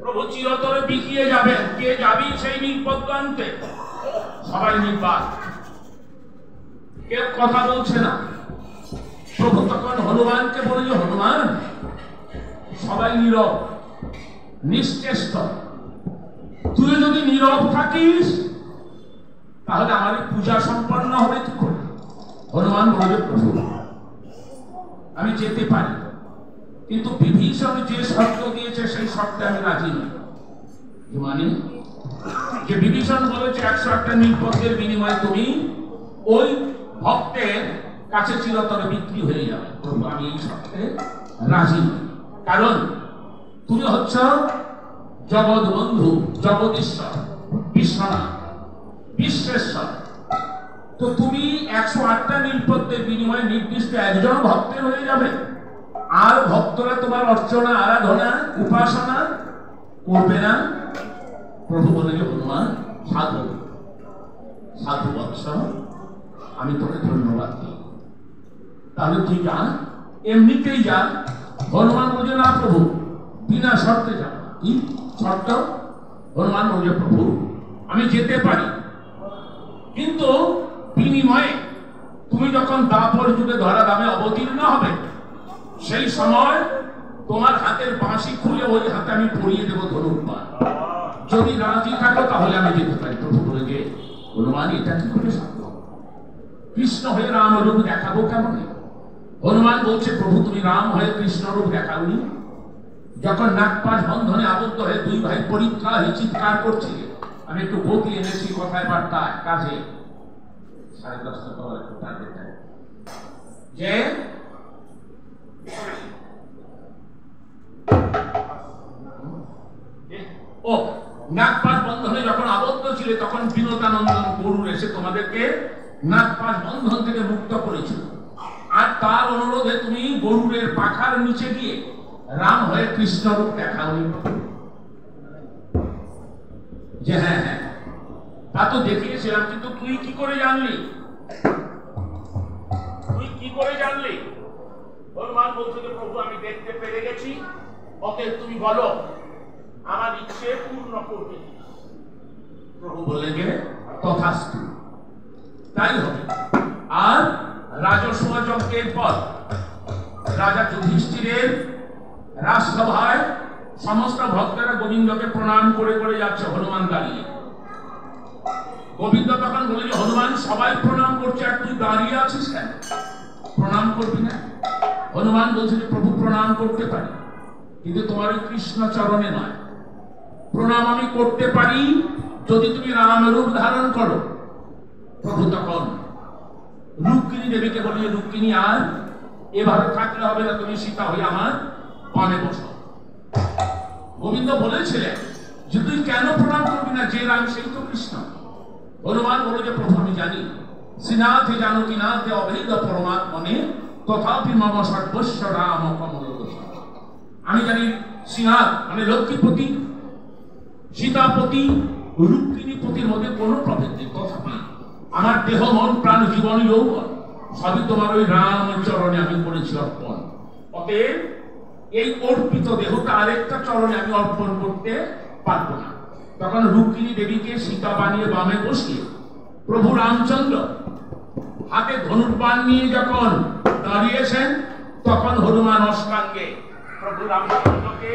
Speaker 1: প্রভু চিরতরে বিকিয়ে যাবেন। কে যাবি সেই নীলপদ্ম আনতে? সবাই নির্বাক, কেউ কথা বলছে না। প্রভু তখন হনুমানকে বলে, যে হনুমান, সবাই নীরব, নিশ্চেষ্ট। তুই যদি নীরব থাকিস তাহলে আমার পূজা সম্পন্ন হবে কি করে? হনুমান বলে, প্রভু আমি যেতে পারি, কিন্তু বিভীষণ যে শর্ত দিয়েছে সেই শর্তে আমি রাজি নই। মানে যে বিভীষণ বলেছে 101টা নীলপদ্মের বিনিময়ে তুমি ওই ভক্তের কাছে চিরতরে বিক্রি হয়ে যাবে। প্রভু আমি এই শর্তে রাজি নই, কারণ তুমি হচ্ছ জগৎ বন্ধু, জগদীশ্বর, বিশ্বনাথ, বিশ্বেশ্বর। তো তুমি 108টা নীলপদ্মের বিনিময়ে নির্দিষ্ট একজন ভক্তের হয়ে যাবে, আর ভক্তরা তোমার অর্চনা, আরাধনা, উপাসনা করবে না। প্রভু বলে, যে হনুমান, সাধু সাধু বৎস, আমি তোকে ধন্যবাদ দিই, তাহলে তুই যা, এমনিতেই যা। হনুমান বলে, না প্রভু, বিনা শর্তে যা। কি শর্ত? হনুমান বলে, প্রভু আমি যেতে পারি, কিন্তু বিনিময়ে তুমি যখন দাপর যুগে ধরা দামে অবতীর্ণ হবে, সেই সময় তোমার হাতের বাঁশি খুলে ওই হাতে আমি পরিয়ে দেবো ধনুর্বাণ। যদি রাজি থাকো তাহলে আমি যেতে পারি। প্রভু বলে, যে হনুমান, এটা কি করে সম্ভব? কৃষ্ণ হয়ে রাম রূপ দেখাবো কেমন? হনুমান বলছে, প্রভু তুমি রাম হয়ে কৃষ্ণ রূপ দেখাওনি? যখন নাগপাশ বন্ধনে আবদ্ধ হয়ে দুই ভাই পরীক্ষা হয়ে চিৎকার করছিলে, আমি একটু গতি এনেছি কথায় বার্তায়, কাজে 10:30 করার একটু টার্গেট দেয়, যে ও নাগপাশ বন্ধনে যখন আবদ্ধ ছিলে, তখন বিনোদানন্দন গরুর এসে তোমাদেরকে নাগপাশ বন্ধন থেকে মুক্ত করেছিল, আর তার অনুরোধে তুমি গরুরের পাখার নিচে গিয়ে রাম হয়ে কৃষ্ণ রূপ দেখাওনি? যে হ্যাঁ হ্যাঁ, তা তো দেখিয়েছিলাম, কিন্তু তুই কি করে জানলি? তুই কি করে জানলি? হনুমান বলছে, যে প্রভু আমি দেখতে পেরে গেছি, অতএব তুমি বলো আমার ইচ্ছে পূর্ণ করবে। প্রভু বলে, যে তথাস্তু, তাই হবে। আর রাজসূয় যজ্ঞের পর রাজা যুধিষ্ঠিরের রাজসভায় সমস্ত ভক্তরা গোবিন্দকে প্রণাম করে করে যাচ্ছে, হনুমান দাঁড়িয়ে। গোবিন্দ তখন বলে, যে হনুমান, সবাই প্রণাম করছে আর তুই দাঁড়িয়ে আছিস কেন? প্রণাম করবি না? হনুমান বলছে, যে প্রভু প্রণাম করতে পারি, কিন্তু তোমার ওই কৃষ্ণ চরণে নয়। প্রণাম আমি করতে পারি যদি তুমি রাম রূপ ধারণ করো। প্রভু তখন রুক্মিণী দেবীকে বলে, রুক্মিণী আর এভাবে থাকলে হবে না, তুমি সীতা হয়ে আমার বামে বসো। গোবিন্দ বলেছিলেন যে তুই কেন প্রণাম করবি না, যে রাম সেই তো কৃষ্ণ। হনুমান বলে, যে প্রভু আমি জানি শ্রীনাথে জানকীনাথে অভেদ পরমাত্মনে তথাপি মম সর্বস্ব রাম কমল। আমি জানি শ্রীনাথ মানে লক্ষ্মীপতি, সীতাপতি, রুক্মিণীপতির মধ্যে কোনো প্রভেদ নেই, তথাপি আমার দেহ, মন, প্রাণ, জীবন, যৌবন সবই তোমার ওই রাম চরণে আমি করেছি অর্পণ। অতএব এই অর্পিত দেহটা আরেকটা চরণে আমি অর্পণ করতে পারবো না। তখন রুক্মিণী দেবীকে সীতা বানিয়ে বামে বসিয়ে প্রভু রামচন্দ্র হাতে ধনুর্বাণ নিয়ে যখন দাঁড়িয়েছেন, তখন হনুমান অষ্টাঙ্গে প্রভু রামচন্দ্রকে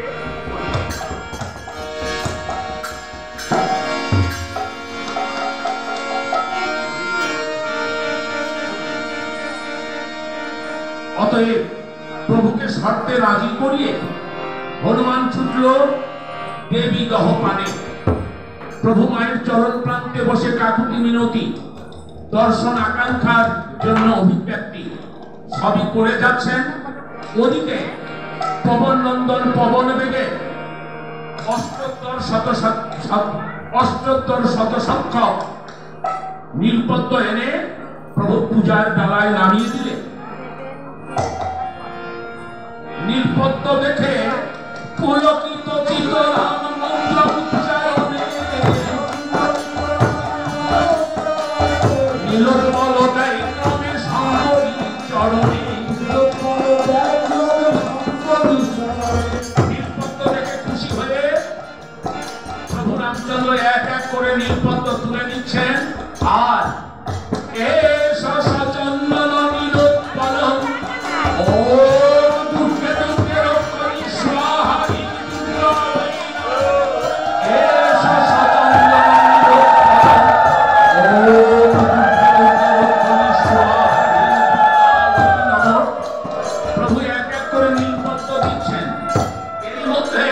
Speaker 1: অতএব প্রভুকে শর্তে রাজি করিয়ে হনুমান ছুটল দেবী দহপানে। প্রভু মায়ের চরণ প্রান্তে বসে কাকুতি মিনতি, দর্শন আকাঙ্ক্ষার জন্য অভিব্যক্তি সবই করে যাচ্ছেন। ওদিকে পবন নন্দন পবন বেগে অষ্টোত্তর শত সংখ্যক নীলপদ্ম এনে প্রভু পূজার ডালায় নামিয়ে দিলে। নীলপদ্ম দেখে পুলকিত চিত্ত রাম মন্ত্র উচ্চারণে নীলোৎপল দেয় ক্রমে শঙ্করী চরণে। নীলপদ্ম দেখে খুশি হয়ে রামচন্দ্র এক এক করে নীলপদ্ম তুলে নিচ্ছেন। আর চন্দন নীলোৎপল প্রভু এক এক করে নীলপদ্ম দিচ্ছেন। এর মধ্যে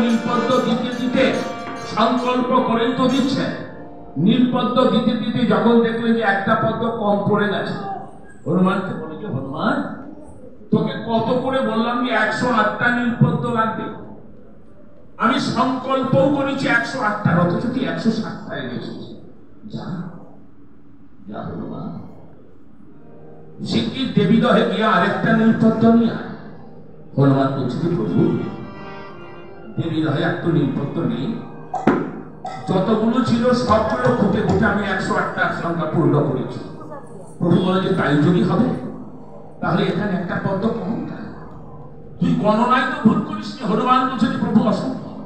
Speaker 1: নীলপদ্ম দিতে দিতে সংকল্প করেই তো দিচ্ছেন। নীলপদ্ম দিতে দিতে যখন দেখলেন যে একটা পদ্ম কম পড়ে গেছে, হনুমানকে বলে যে হনুমান, তোকে কত করে বললাম যে 108টা নীলপদ্ম লাগবে, আমি সংকল্পও করেছি 108টার, অথচ তুই 107টায় গেছিস। যা যা হনুমান, শিগগির দেবীদহে গিয়ে আরেকটা নীলপদ্ম নিয়ে আয়। হনুমান বলছে যে প্রভু, দেবীদহে একটা নীলপদ্ম নেই, যতগুলো ছিল সবগুলো খুঁটে খুঁটে আমি 108টার সংখ্যা পূর্ণ করেছি। প্রভু বলে যে তাই যদি হবে তাহলে এখানে একটা পদ্ম কম, তুই গণনায় তো ভুল করিস। হনুমান বলছে যে প্রভু অসম্ভব,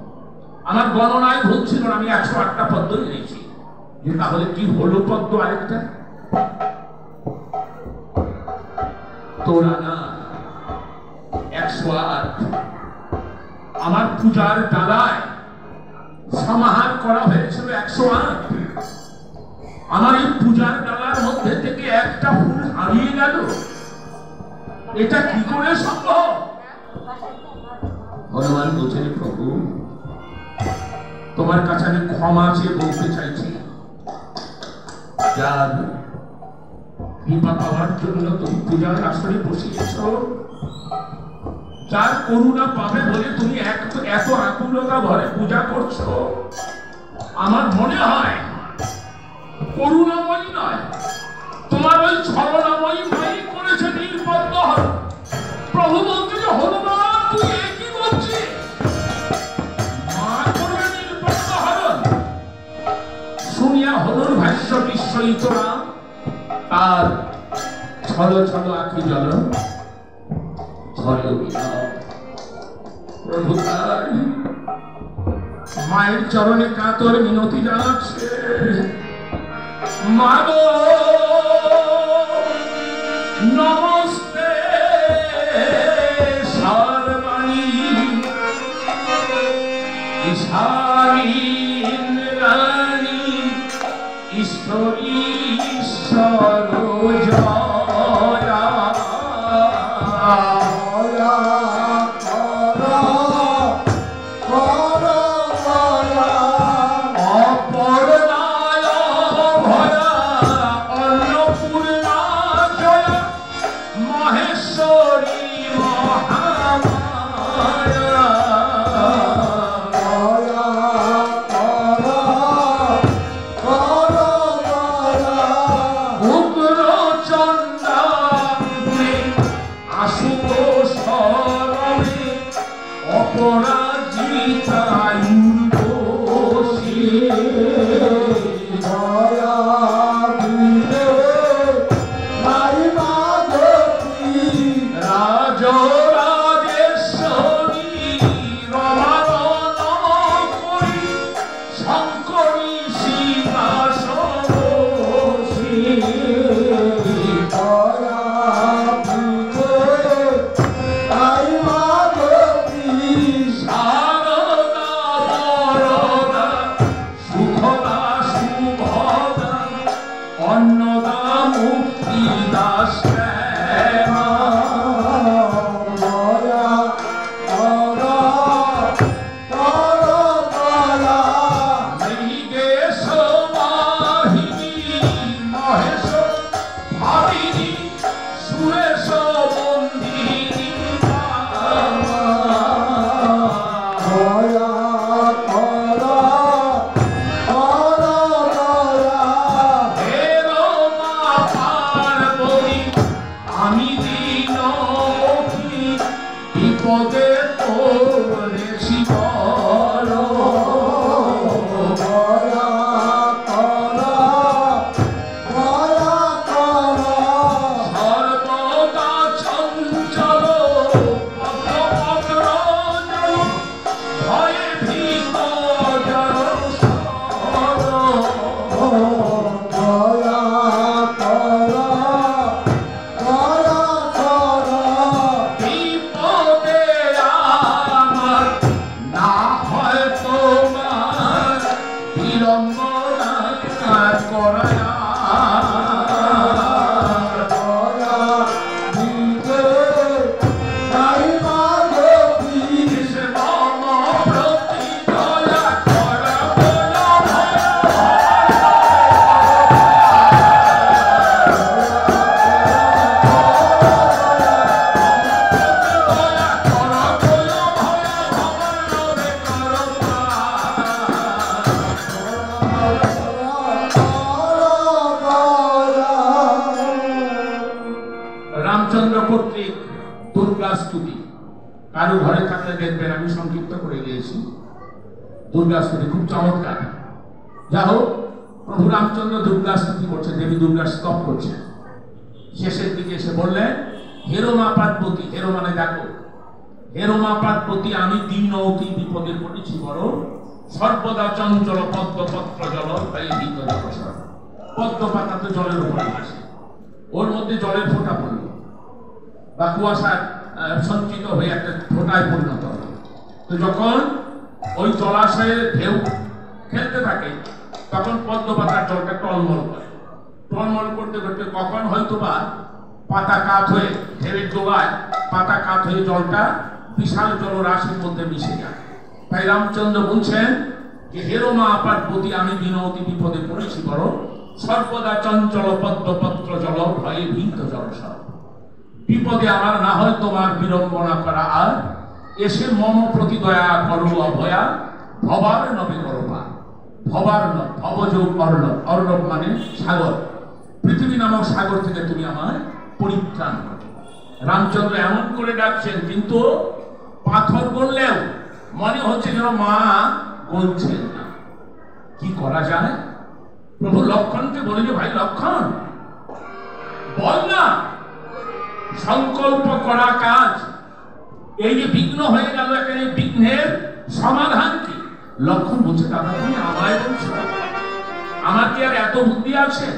Speaker 1: আমার গণনায় ভুল ছিল, আমি 108টা পদ্ম এনেছি। যে তাহলে কি হলো পদ্ম আরেকটা? তোরা না 108 আমার পূজার ডালায় সমাহার করা হয়েছিল 108। আমার এই পূজার ডালার মধ্যে থেকে একটা ফুল হারিয়ে গেল, এটা কি করে সম্ভব? হনুমান বলছেন প্রভু, তোমার কাছে আমি ক্ষমা চেয়ে বলতে চাইছি, যার কৃপা পাওয়ার জন্য তুমি পূজার আসরে বসিয়েছ, যার করুণা পাবে বলে তুমি এত আকুলতা ভরে পূজা করছো, আমার মনে হয় করুণাময়ী নয়, তোমার ওই ছলনাময়ী মাই করেছে নীলপদ্ম হরণ। প্রভু বলছে যে হনুমান, তুই একই বলছিস, মা করবে নীলপদ্ম হরণ। শুনিয়া হনুর ভাষ্য বিস্ময়িত রাম, তার ছল ছল আখি জল প্রভু তাই মায়ের চরণে কাতর মিনতি জানাচ্ছে, মা গো নমস্তে সর্বাণী ঈশানী রানী ঈশ্বরী সরোজা শঙ্করী শিবা বিড়ম্বনা করায়া রামচন্দ্র কর্তৃক দুর্গা স্তুতি। কারো ঘরে থাকলে দেখবেন আমি সংক্ষিপ্ত করে গিয়েছি, দুর্গা স্তুতি খুব চমৎকার। যা হোক, প্রভু রামচন্দ্র দুর্গা স্তুতি করছে, দেবী দুর্গা স্তব করছে। শেষের দিকে এসে বললেন, হেরো মা পার্বতী, হেরো মানে দেখো, হেরো মা পার্বতী আমি দীন অতি বিপদে পড়েছি বড়, সর্বদা চঞ্চল পদ্ম পত্র জল তাই ভিতর পদ্ম পাতা তো জলের উপরে আসে, ওর মধ্যে জলের ফোঁটা পড়ল বা কুয়াশা সঞ্চিত হয়ে একটা ফোঁটায় পরিণত হলো। তো যখন ওই জলাশয়ে ঢেউ খেলতে থাকে তখন পদ্ম পাতার জলটা টলমল করে, টলমল করতে করতে কখন হয়তো বা পাতা কাত হয়ে ঢেউয়ের ডোবায় পাতা কাত হয়ে জলটা বিশাল জলরাশির মধ্যে মিশে যায়। তাই রামচন্দ্র বলছেন যে হেরো মা পার্বতী আমি বিনতি বিপদে পড়েছি বড়, সর্বদা চঞ্চল পদ্ম পত্র জল ভয়ে ভীত জলসর। বিপদে আমার না হয় তোমার বিড়ম্বনা করা, আর এসে মম প্রতি দয়া করো অভয়া, ভবার নবে করবা। ভবার নব, ভবযোগ অর্ণব, অর্ণব মানে সাগর, পৃথিবী নামক সাগর থেকে তুমি আমার পরিত্রাণ করো। রামচন্দ্র এমন করে ডাকছেন, কিন্তু পাথর বললেও মনে হচ্ছে যেন মা বলছেন না। কি করা যায়? প্রভু লক্ষণকে বলে যে ভাই লক্ষণ বল না, সংকল্প করা কাজ এই যে বিঘ্ন হয়ে গেল, এখানে বিঘ্নের সমাধান কি? লক্ষণ বলছে দাদা তুমি আমায় বলছো, আমার কি আর এত বুদ্ধি আছে?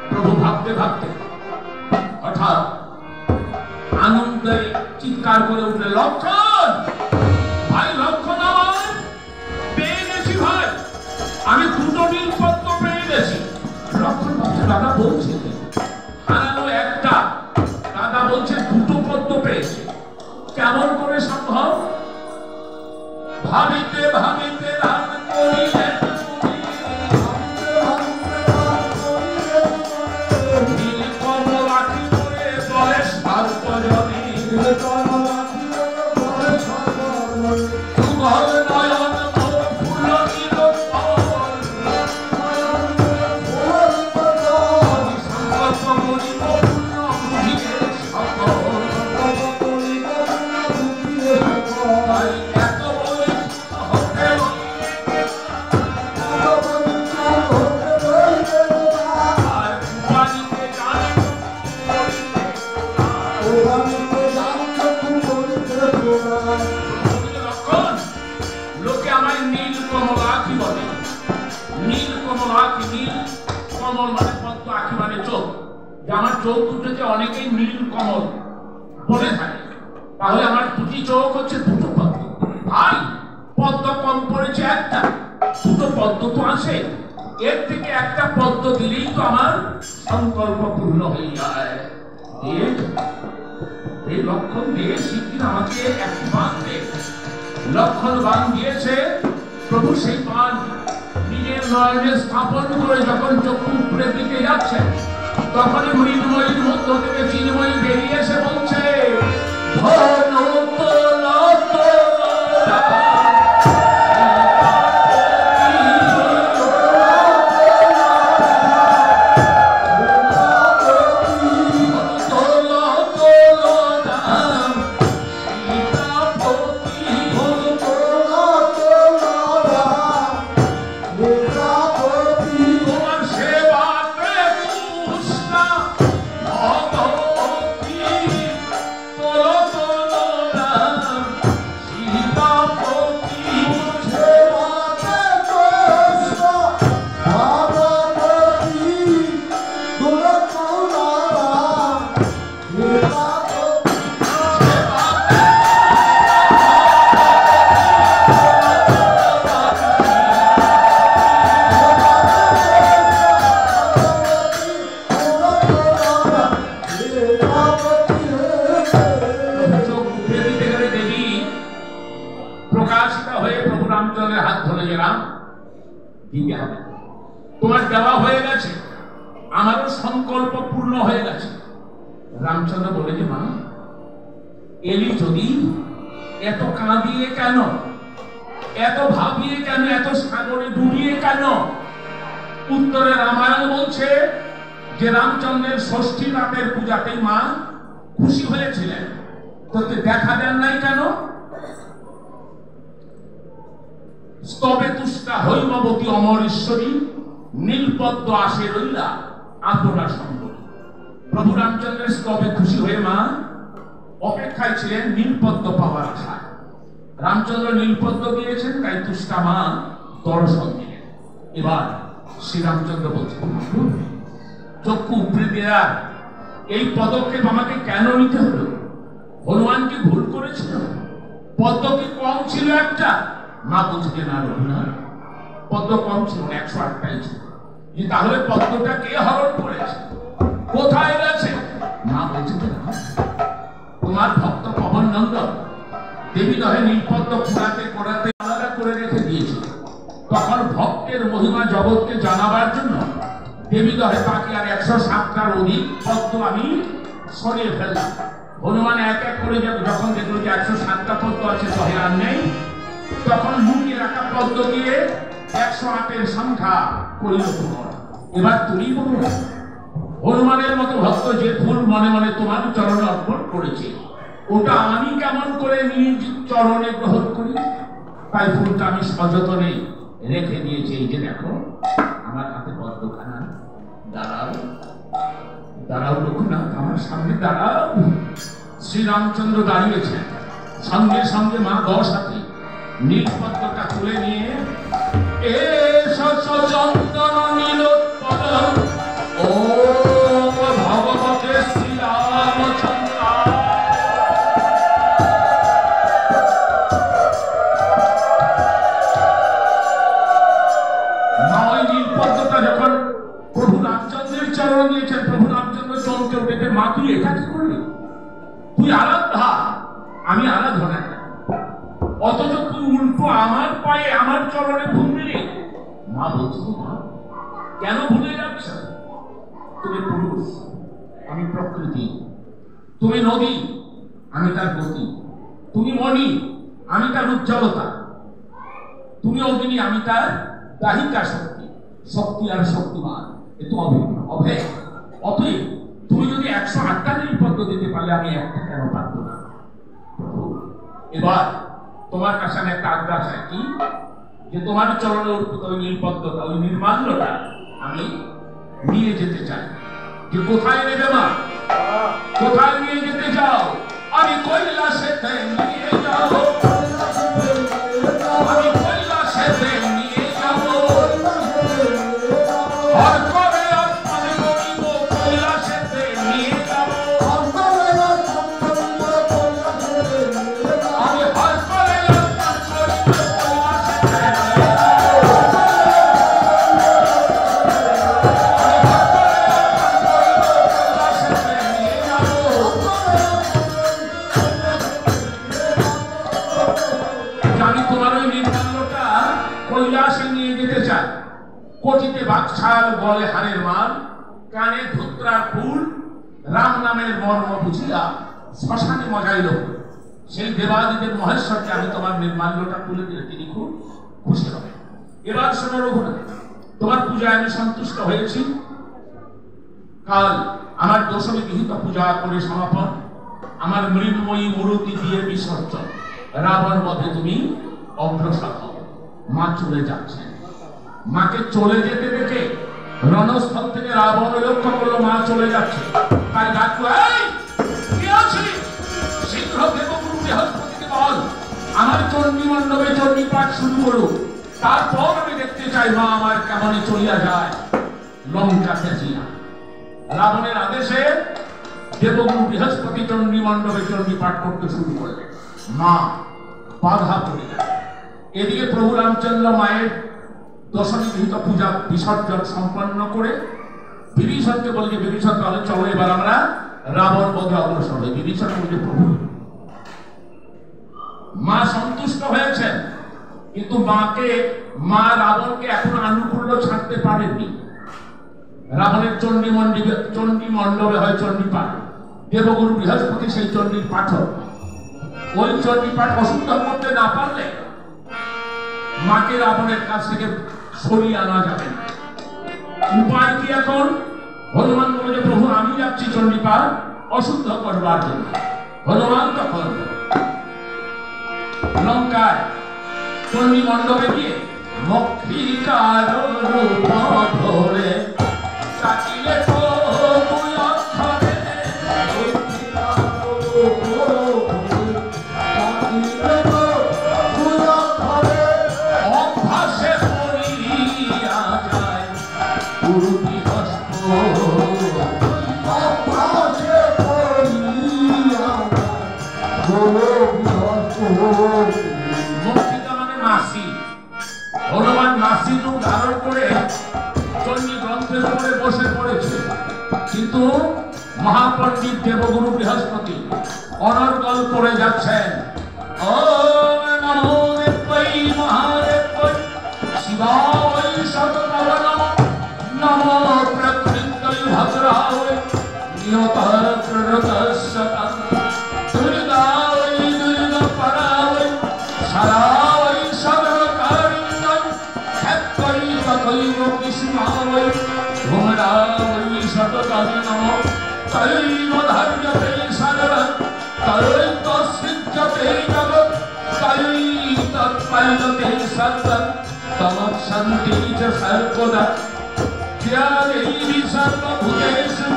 Speaker 1: প্রভু ভাবতে ভাবতে হঠাৎ আনন্দে চিৎকার করে উঠলে, লক্ষণ ভাই, লক্ষণ আমার পেয়ে গেছি ভাই, আমি দুটো নীলপদ্ম পেয়ে গেছি। লক্ষণ বলছে দাদা বলছে হারালো একটা, দাদা বলছে দুটো পদ্ম পেয়েছে, কেমন করে সম্ভব? ভাবিতে ভাবিতে ধ্যান করিলেন নীল কমল আঁখি করে বলে সর্বজনী, সুবল নয়ন ফুল নীল সংকল্প করিব পূর্ণ বুঝিবে সকল। লোকে আমায় নীল কমল আঁখি বলে, নীল কমল আঁখি, নীল কমল মানে পদ্ম, আঁখি মানে চোখ, যে আমার চোখ দুটোকে অনেকেই নীল কমল বলে থাকে। তাহলে আমার দুটি চোখ হচ্ছে দুটো পদ্ম। ভাই পদ্ম কম পড়েছে একটা, দুটো পদ্ম তো আসে, এর থেকে একটা পদ্ম দিলেই তো আমার সংকল্প পূর্ণ হয়ে যায়। এই লক্ষণ দিয়ে শিগগির আমাকে একটি বান দে। লক্ষণ বান দিয়েছে প্রভু, সেই বান নিজের নয়নে স্থাপন করে যখন চক্ষু উপরের দিকে যাচ্ছে, তখনই মৃন্ময়ীর মধ্য থেকে চিন্ময়ী বেরিয়ে এসে বলছে, হবে, তোমার দেওয়া হয়ে গেছে, আমারও সংকল্প পূর্ণ হয়ে গেছে। রামচন্দ্র বলে যে মা, এলি যদি এত কাঁদিয়ে কেন, এত ভাবিয়ে কেন, এত সাগরে ডুবিয়ে কেন? উত্তরে রামায়ণ বলছে যে রামচন্দ্রের ষষ্ঠী রাতের পূজাতেই মা খুশি হয়েছিলেন, তোকে দেখা দেন নাই কেন? স্তবে তুষ্টা হৈমবতী অমরেশ্বরী, নীলপদ্ম আসে রইলা আপনার সঙ্গে। প্রভু রামচন্দ্রের স্তবে খুশি হয়ে মা অপেক্ষায় ছিলেন নীলপদ্ম পাওয়ার আশায়। রামচন্দ্র নীলপদ্ম দিয়েছেন, তাই তুষ্টা মা দর্শন দিলেন। এবার শ্রীরামচন্দ্র বলছেন, চক্ষু উপড়ে দেওয়ার এই পদক্ষেপ আমাকে কেন নিতে হলো? হনুমান কি ভুল করেছিল? পদ্ম কি কম ছিল একটা? মা বলছে না রঘুনাথ, পদ্ম কম ছিল না, 108টাই ছিল। তাহলে পদ্মটা কে হরণ করেছে, কোথায় গেছে? মা বলছে না, তোমার ভক্ত পবন নন্দন দেবী দহে নীলপদ্ম কুড়াতে কোড়াতে আলাদা করে রেখে দিয়েছিল। তখন ভক্তের মহিমা জগৎকে জানাবার জন্য দেবী দহে বাকি আর 107টার অধিক পদ্ম আমি সরিয়ে ফেললাম। হনুমান এক এক করে যখন দেখলো যে 107টা পদ্ম আছে, দহে আর নেই, তখন লুকিয়ে রাখা পদ্ম দিয়ে 108-এর সংখ্যা পরিণত করা। এবার তুমি বলো, হনুমানের মতো ভক্ত যে ফুল মনে মনে তোমার চরণে অর্পণ করেছে, ওটা আমি কেমন করে নিজ চরণে গ্রহণ করি? তাই ফুলটা আমি সযতনে রেখে দিয়েছি। এই যে দেখো আমার হাতে পদ্মখানা, দাঁড়াও দাঁড়াও রঘুনাথ, আমার সামনে দাঁড়াও। শ্রীরামচন্দ্র দাঁড়িয়েছেন, সঙ্গে সঙ্গে মা 10 হাতে নীলপদ্মটা তুলে নিয়ে চন্দন নীলোৎপল ও ভগবতে শ্রীরামচন্দ্র। মা ওই নীলপদ্মটা যখন প্রভু রামচন্দ্রের চরণ দিয়েছেন, প্রভু রামচন্দ্র চমকে উঠেছে, মা তুই এটা কি করলি? তুই আরাধনা, আমি আরাধনা, অথচ তুই উল্টো আমার পায়ে আমার চরণে ফুল দিলি। মা বলছে কেন ভুলে যাচ্ছ? তুমি পুরুষ, আমি প্রকৃতি, তুমি নদী, আমি তার গতি, তুমি মণি, আমি তার উজ্জ্বলতা, তুমি অগ্নি, আমি তার দাহিকা শক্তি। শক্তি আর শক্তিমান এ তো অভিন্ন, অভেদ। অতএব তুমি যদি 108টা নীলপদ্ম দিতে পারলে আমি একটা কেন পারব না? এবার তোমার কাছে আমি একটা আজ্ঞা চাই, কি যে তোমার চরণে অর্পিত ওই নীলপদ্মটা, ওই নির্মাল্যটা আমি নিয়ে যেতে চাই। যে কোথায় নেবে মা, কোথায় নিয়ে যেতে চাও? আমি কৈলাসেতে নিয়ে যাব, আমি কৈলাসেতে নিয়ে যাব, হর করে অর্পণ করিব, কৈলাসেতে নিয়ে যাব, আমি হর করে অর্পণ করিব, কৈলাসেতে নিয়ে কৈলাসে নিয়ে যেতে চাই। কোটিতে বাকছাল, গলে হারের মাল, কানে ধুত্রার ফুল, রাম নামের মর্ম বুঝিয়া শ্মশানে মজাইল। সেই দেবাদিদেব মহেশ্বরকে আমি তোমার নির্মাল্যটা তুলে দিলে তিনি খুব খুশি হবে। এবার শোনো রঘুনাথ, তোমার পূজায় আমি সন্তুষ্ট হয়েছি। কাল আমার দশমী বিহিত পূজা করে সমাপন, আমার মৃন্ময়ী মূর্তি দিয়ে বিসর্জন, রাবণ বধে তুমি অগ্রসর হও। মা চলে যাচ্ছেন, মাকে চলে যেতে দেখে রণস্থল থেকে রাবণ লক্ষ্য করলো মা চলে যাচ্ছে, তাই ডাকলো, এই কে আছিস? শীঘ্র দেবগুরু বৃহস্পতিকে বল আমার চণ্ডী মণ্ডপে চণ্ডী পাঠ শুরু করুক, তারপর আমি দেখতে চাই মা আমার কেমনে চলিয়া যায় লঙ্কা তেজিয়া। রাবণের আদেশে দেবগুরু বৃহস্পতি চণ্ডী মণ্ডপে চণ্ডী পাঠ করতে শুরু করলেন। মা বাধা পড়ে গেল। এদিকে প্রভু রামচন্দ্র মায়ের দশমী বিহিত পূজা বিসর্জন সম্পন্ন করে বিভীষণকে বলছে, বিভীষণ তাহলে চলো এবার আমরা রাবণ বধে অগ্রসর হই। বিভীষণ বলছে, প্রভু মা সন্তুষ্ট হয়েছেন, কিন্তু মা রাবণকে এখন আনুকূল্য ছাড়তে পারেননি। রাবণের চণ্ডী মণ্ডপে হয় চণ্ডী পাঠ, দেবগুরু বৃহস্পতি সেই চণ্ডীর পাঠক। ওই চণ্ডী পাঠ অশুদ্ধ করতে না পারলে মাকে রাবণের কাছ থেকে সরিয়ে আনা যাবে না। উপায় কি এখন? হনুমান বলে যে প্রভু আমি যাচ্ছি চণ্ডী পাঠ অশুদ্ধ করবার জন্য। হনুমান তখন লঙ্কায় চণ্ডী মণ্ডপে গিয়ে মক্ষিকার রূপ ধরে চাচিলে তো তুই অক্ষরে অভ্যাসে পড়িয়া যায় গুরুটি হস্ত অভ্যাসে পড়িয়া মক্ষিকা মানে মাসি। হনুমান মাসি রূপ ধারণ করে চণ্ডী গ্রন্থের উপরে বসে পড়েছে, কিন্তু মহাপণ্ডিত দেবগুরু বৃহস্পতি অনর্গল করে যাচ্ছেন। ওম নমো দেবায় মহাদেবায় শিবায় সততরণম নমো প্রকৃতৈ ভদ্রায় নিয়তঃ প্ররতস্যতঃ দুর্গায় দুর্গপরায় সারায় সর্বকারিণ্যং ক্ষেত্রৈ তথৈব কৃষ্ণায় ভূমরায় সততং নমো তৈব ধার্যতে সর্বং তৈ তস্সৃজ্যতে জগৎ তৈ তৎপাল্যতে সর্বং তমক্ষন্তি চ সর্বদা য়া দেবী সর্বভূতেষু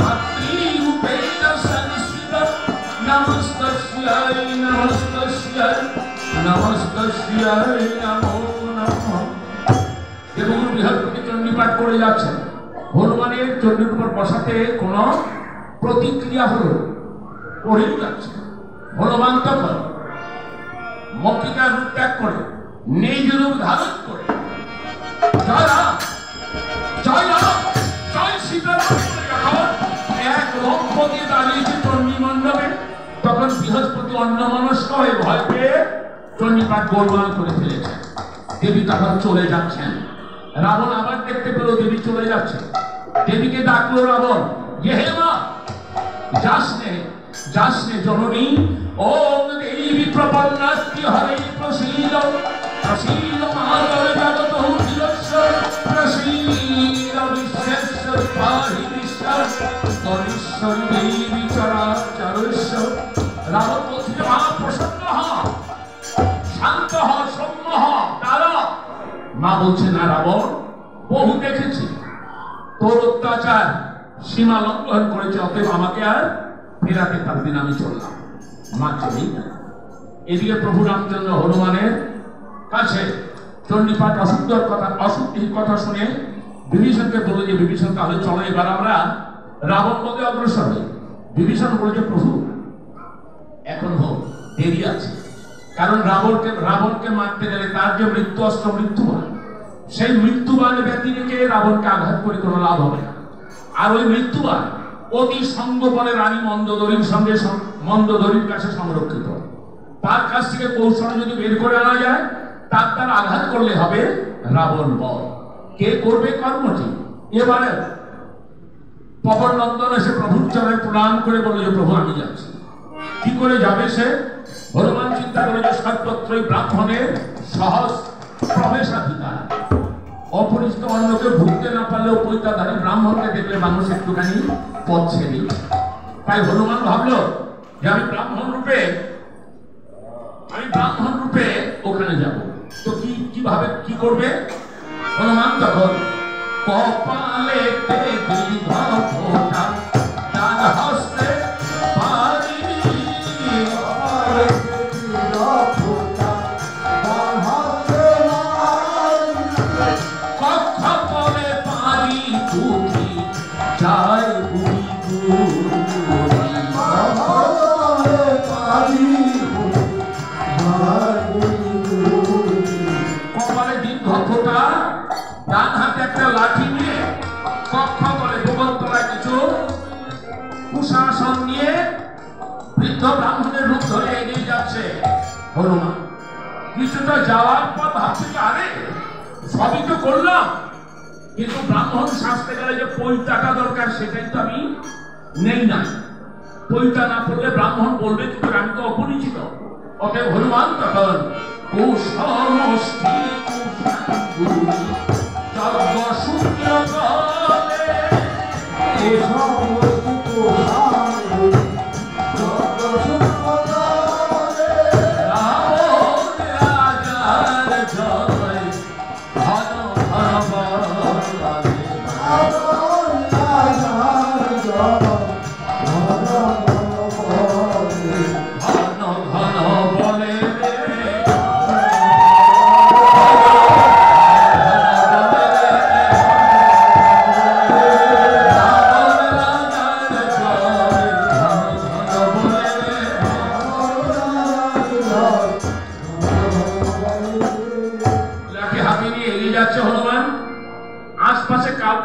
Speaker 1: মাতৃরূপেণ সংস্থিতা নমস্তস্যাই নমস্তস্যাই নমস্তস্যাই নমো নমঃ। দেবগুরু বৃহস্পতি চণ্ডী পাঠ করে যাচ্ছেন। হনুমানের চণ্ডীর উপর বসাতে কোনো প্রতিক্রিয়া হলো, পড়েই যাচ্ছে। হনুমান তখন মক্ষিকার রূপ ত্যাগ করে নিজ রূপ ধারণ করে জয় রাম জয় রাম জয় সীতারাম এক লক্ষ্য দিয়ে দাঁড়িয়েছে চণ্ডী মণ্ডপে। তখন বৃহস্পতি অন্যমনস্ক হয়ে ভয় পেয়ে চণ্ডী পাঠ গোলমাল করে ফেলেছে। দেবী তখন চলে যাচ্ছেন। রাবণ আবার দেখতে পেল দেবী চলে যাচ্ছে। দেবীকে ডাকলো রাবণ, হে মা যাসনে জননী ওম দেবী প্রপন্নাস্তি হরে প্রসীদ প্রসীদ মহাবল জগত হিরস্য প্রসীদ বিশ্বস্য পাহি বিশ্বর তরিশ্বরী দেবী চরাচরস্য। রাবণ বলছে মা প্রসন্ন হ, শান্ত হ, সৌম্য হ, দাঁড়া। মা বলছে না রাবণ, বহু দেখেছি তোর অত্যাচার সীমা লঙ্ঘন করেছে, অতএব আমাকে আর ফেরাতে পারবি না, আমি চললাম। মা চলেই গেল। এদিকে প্রভু রামচন্দ্র হনুমানের কাছে চণ্ডী পাঠ অশুদ্ধির কথা শুনে বিভীষণকে বলে যে বিভীষণ তাহলে চলো এবার আমরা রাবণ বধে অগ্রসর হই। বিভীষণ বলেছে প্রভু এখন হোক, দেরি আছে, কারণ রাবণকে মারতে গেলে তার যে মৃত্যু অস্ত্র মৃত্যুবান, সেই মৃত্যুবান ব্যক্তিকে রাবণকে আঘাত করে কোনো লাভ হবে না। আর ওই মৃত্যুবান অতি সঙ্গোপনে রানী মন্দোদরীর কাছে সংরক্ষিত। তার কাছ থেকে কৌশলে যদি বের করে আনা যায়, তার আঘাত করলে হবে রাবণ বধ। কে করবে কর্মটি? এবারে পবন নন্দন এসে প্রভুর চরণে প্রণাম করে বলে যে প্রভু আমি যাচ্ছি। কি করে যাবে সে? হনুমান চিন্তা করে যে সর্বত্রই ব্রাহ্মণের সহজ প্রবেশাধিকার, অপরিচিত অন্যকে ভুগতে না পারলেও পৈতাধারী ব্রাহ্মণকে দেখলে মানুষ একটুখানি পথ ছেড়ে। তাই হনুমান ভাবলো যে আমি ব্রাহ্মণ রূপে ওখানে যাব। তো কিভাবে কি করবে? হনুমান তখন কপালেতে দীর্ঘ ফোঁটা ডান হস্তে বাড়ি কক্ষ করে পারি পুঁথি যায় কপালে দীর্ঘ ফোঁটা, ডান হাতে একটা লাঠি নিয়ে কক্ষ করে ভূগোলতলায় কিছু কুশাসন নিয়ে বৃদ্ধ ব্রাহ্মণের রূপ ধরে এগিয়ে যাচ্ছে হনুমান। কিছুটা যাওয়ার পর ভাবছি যে আরে সবই তো করলাম, কিন্তু ব্রাহ্মণ শাস্তে গেলে যে পৈতাটা দরকার সেটাই তো আমি নেই না। পৈতা না পড়লে ব্রাহ্মণ বলবে কিন্তু আমি তো অপরিচিত। অতএব হনুমান তখন কুসমষ্টি যজ্ঞ সূত্র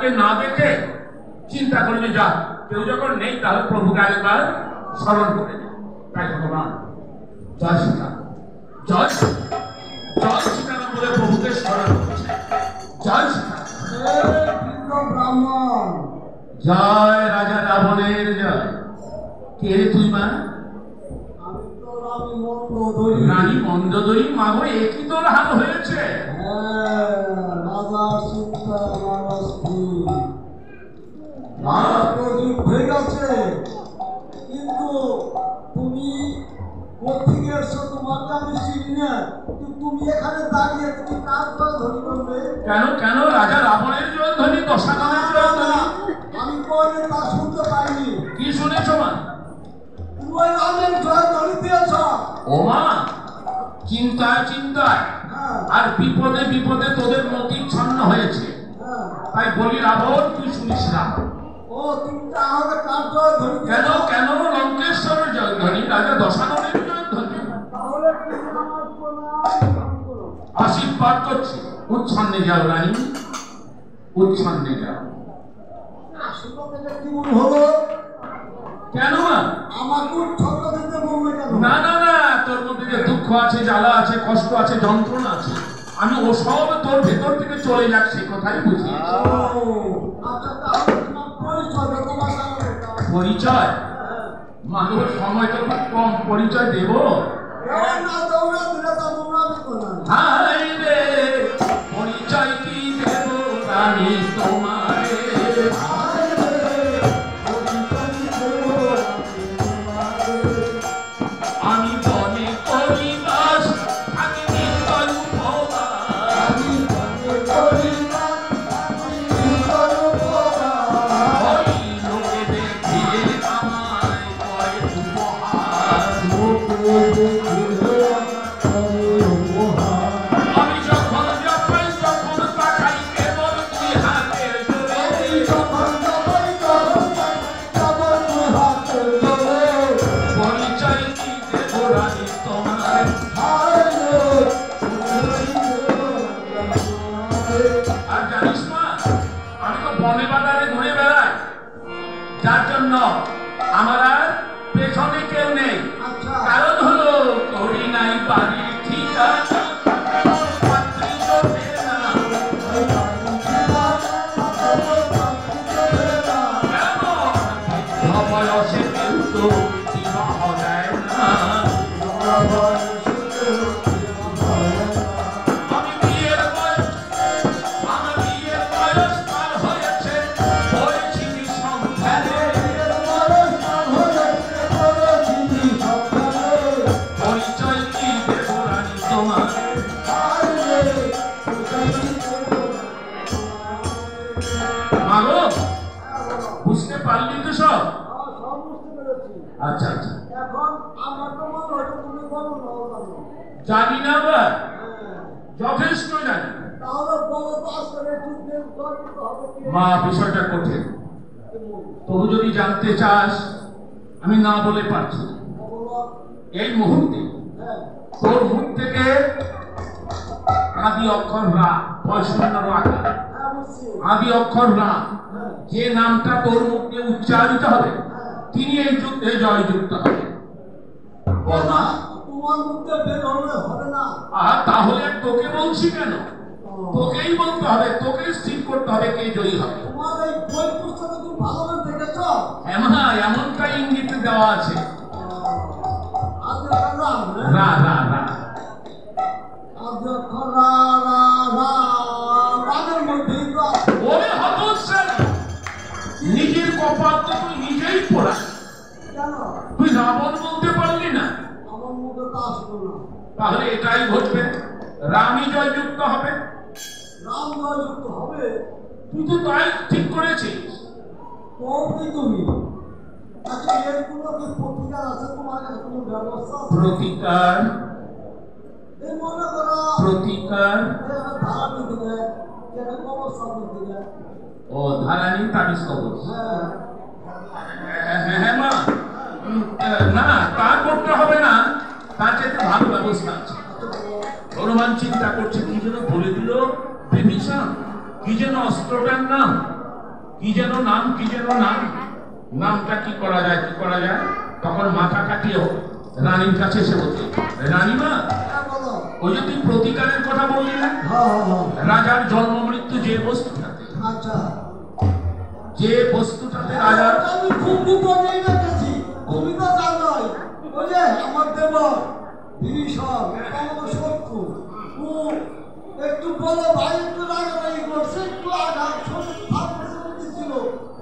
Speaker 1: বলে না দেখে চিন্তা করে যে যা কেউ যখন নেই তাহলে প্রভুকে একবার স্মরণ করে নেই। তাই ভগবান জয় সীতারাম, জয় জয় সীতারাম বলে প্রভুকে স্মরণ করছে। জয় সীতারাম, জয় রাজা রাবণের জয়। কে রে তুই মা? রানী মন্দোদরী। মাগো একই তোর হাল হয়েছে।
Speaker 2: হয়ে গেছে, কিন্তু তুমি কোথেকে এসছো? তোমারটা আমি চিনি না, তুমি এখানে দাঁড়িয়ে তুমি কার ধ্বনি করবে?
Speaker 1: কেন কেন রাজা রাবণের জয়ধ্বনি, দশাননের জয়ধ্বনি
Speaker 2: আমি কোনদিন তা শুনতে পাইনি।
Speaker 1: কি শুনেছো মা?
Speaker 2: তুমি রামের জয়ধ্বনি দিয়েছ।
Speaker 1: ও মা, চিন্তায় চিন্তায় আর বিপদে বিপদে তোদের মতি ছন্ন হয়েছে। তাই বলি রাবণ তুই শুনিস না।
Speaker 2: ও তুমি তাহলে কার জয়ধ্বনি?
Speaker 1: কেন কেন লঙ্কেশ্বরের জয়ধ্বনি, রাজা দশাননের জয়ধ্বনি।
Speaker 2: তাহলে তুমি আমার প্রণাম করো।
Speaker 1: আশীর্বাদ করছি। উচ্ছন্নে যাও রানী, উচ্ছন্নে যাও।
Speaker 2: আশীর্বাদ কি মনে হলো?
Speaker 1: কেন মা?
Speaker 2: আমাকে উচ্ছন্ন দিতে বলবে কেন?
Speaker 1: না না না, তোর মধ্যে যে দুঃখ আছে, জ্বালা আছে, কষ্ট আছে, যন্ত্রণা আছে, আমি ও সব তোর ভেতর থেকে চলে যাক সে কথাই বুঝি। পরিচয় মানুষ সময় তো খুব কম, পরিচয় দেব? হাই রে পরিচয় কি দেব আমি তোমারে, আমি বনে করি বাস থাকি নির্জন ভোগাস, ওই লোকে দেখিয়ে আমায় করে উপহার, আমি যখন যাপাই তখন তাকাই কেবল তুই হাতের জোরে, পরিচয় কি দেব রানী তোমার। আর জানিস না আমি তো বনে বাজারে ঘুরে বেড়াই, যার জন্য আমার আর পেছনে কেউ নেই। কারণ হলো করি নাই বাড়ির ঠিকানা, পাত্রী জোটে না, কেমন বয়সে কেউ তো বিবাহ দেয় না। আমি বিয়ের বয়স, আমার বিয়ের বয়স পার হয়েছে, হয়েছি নিঃসন্তানে, পরিচয় কি দেব রানী তোমার। মাগো বুঝতে পারলি তো সব? আচ্ছা আচ্ছা,
Speaker 2: এখন আমার তো মনে হয় তুমি বলো না।
Speaker 1: জানি না বা যথেষ্ট জানি।
Speaker 2: তাহলে বলো তো আসলে যুদ্ধের গল্প হবে কি?
Speaker 1: মা বিষয়টা কঠিন, তবু যদি জানতে চাস আমি না বলে পারছি না। এই মুহূর্তে তোর মুখ থেকে আদি অক্ষর রা, বৈষ্ণব আকার আদি অক্ষর রা, যে নামটা তোর মুখ দিয়ে উচ্চারিত হবে তিনি এই যুদ্ধে জয়যুক্ত হবে। বর্মা
Speaker 2: তোমার মুখে বের হলে হবে না।
Speaker 1: তাহলে তোকে বলছি কেন? তোকেই বলতে হবে, তোকে স্থির করতে হবে কে জয়ী হবে।
Speaker 2: তোমার এই বই পুস্তকে তুমি ভালোভাবে দেখেছো?
Speaker 1: হ্যাঁ, এমনটাই ইঙ্গিত দেওয়া আছে। নিজের কপাল তো তুই নিজেই পড়া। তুই রাবণ বলতে পারলি না,
Speaker 2: আমার মুখে তো আসলো না।
Speaker 1: তাহলে এটাই ঘটবে, রামই জয়যুক্ত হবে।
Speaker 2: রাম জয়যুক্ত হবে?
Speaker 1: তুই তো তাই ঠিক করেছিস।
Speaker 2: তুমি আচ্ছা, এর কোনো কি প্রতিকার আছে? তোমার কাছে কোনো ব্যবস্থা আছে?
Speaker 1: প্রতিকার?
Speaker 2: এই মনে করো
Speaker 1: প্রতিকার
Speaker 2: ধারানি দিকে অবস্থা দিকে।
Speaker 1: ও ধারানি তাবিজ কবর। হ্যাঁ মা, না তা করতে হবে না, তার চাইতে ভালো ব্যবস্থা আছে। হনুমান চিন্তা করছে কি যেন বলে দিল বিভীষণ, কি যেন অস্ত্রটার নাম, কি যেন নাম, কি যেন নাম, নামটা কি করা যায়, কি করা যায়। তখন মাথা কাটিয়ে রানীর কাছে এসে বলছে, রানীমা ওই যে তুই প্রতিকারের কথা বললি না, রাজার জন্ম মৃত্যু যে বস্তুটাতে,
Speaker 2: আচ্ছা
Speaker 1: যে বস্তুটাতে রাজার,
Speaker 2: আমি খুব বিপদে গেছি। তুমি তো জানোই ওই যে আমার দেব বিভীষণ আমার শত্রু, ও একটু বলো ভাই একটু রাগারাগি করছে, একটু আঘাত ছিল,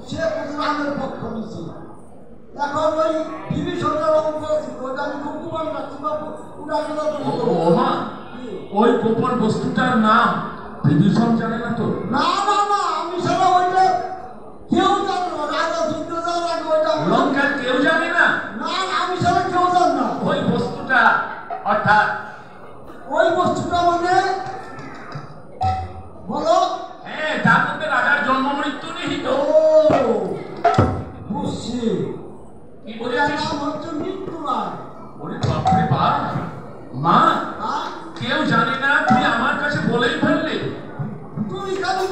Speaker 2: সে রামের পক্ষ নিচ্ছে। এখন ওই বিভীষণের অঙ্ক ওইটা আমি খুব কুমার রাখছি বাবু।
Speaker 1: ওই গোপন বস্তুটার নাম বিভীষণ জানে না তো?
Speaker 2: না না না, আমি সারা ওইটা কেউ জানে না। রাজা যুদ্ধ যাওয়ার আগে ওইটা
Speaker 1: লঙ্কার কেউ জানে না।
Speaker 2: না আমি সারা কেউ জান না।
Speaker 1: ওই বস্তুটা অর্থাৎ
Speaker 2: ওই বস্তুটা মানে বলো।
Speaker 1: হ্যাঁ, যার মধ্যে রাজার জন্ম মৃত্যু নিহিত।
Speaker 2: বুঝছি,
Speaker 1: কি বলেছিস?
Speaker 2: হচ্ছে মৃত্যু না।
Speaker 1: ওরে বাপরে বাপ, মা কেউ জানে না, তুই আমার কাছে বলেই ফেললে।
Speaker 2: তুই খালি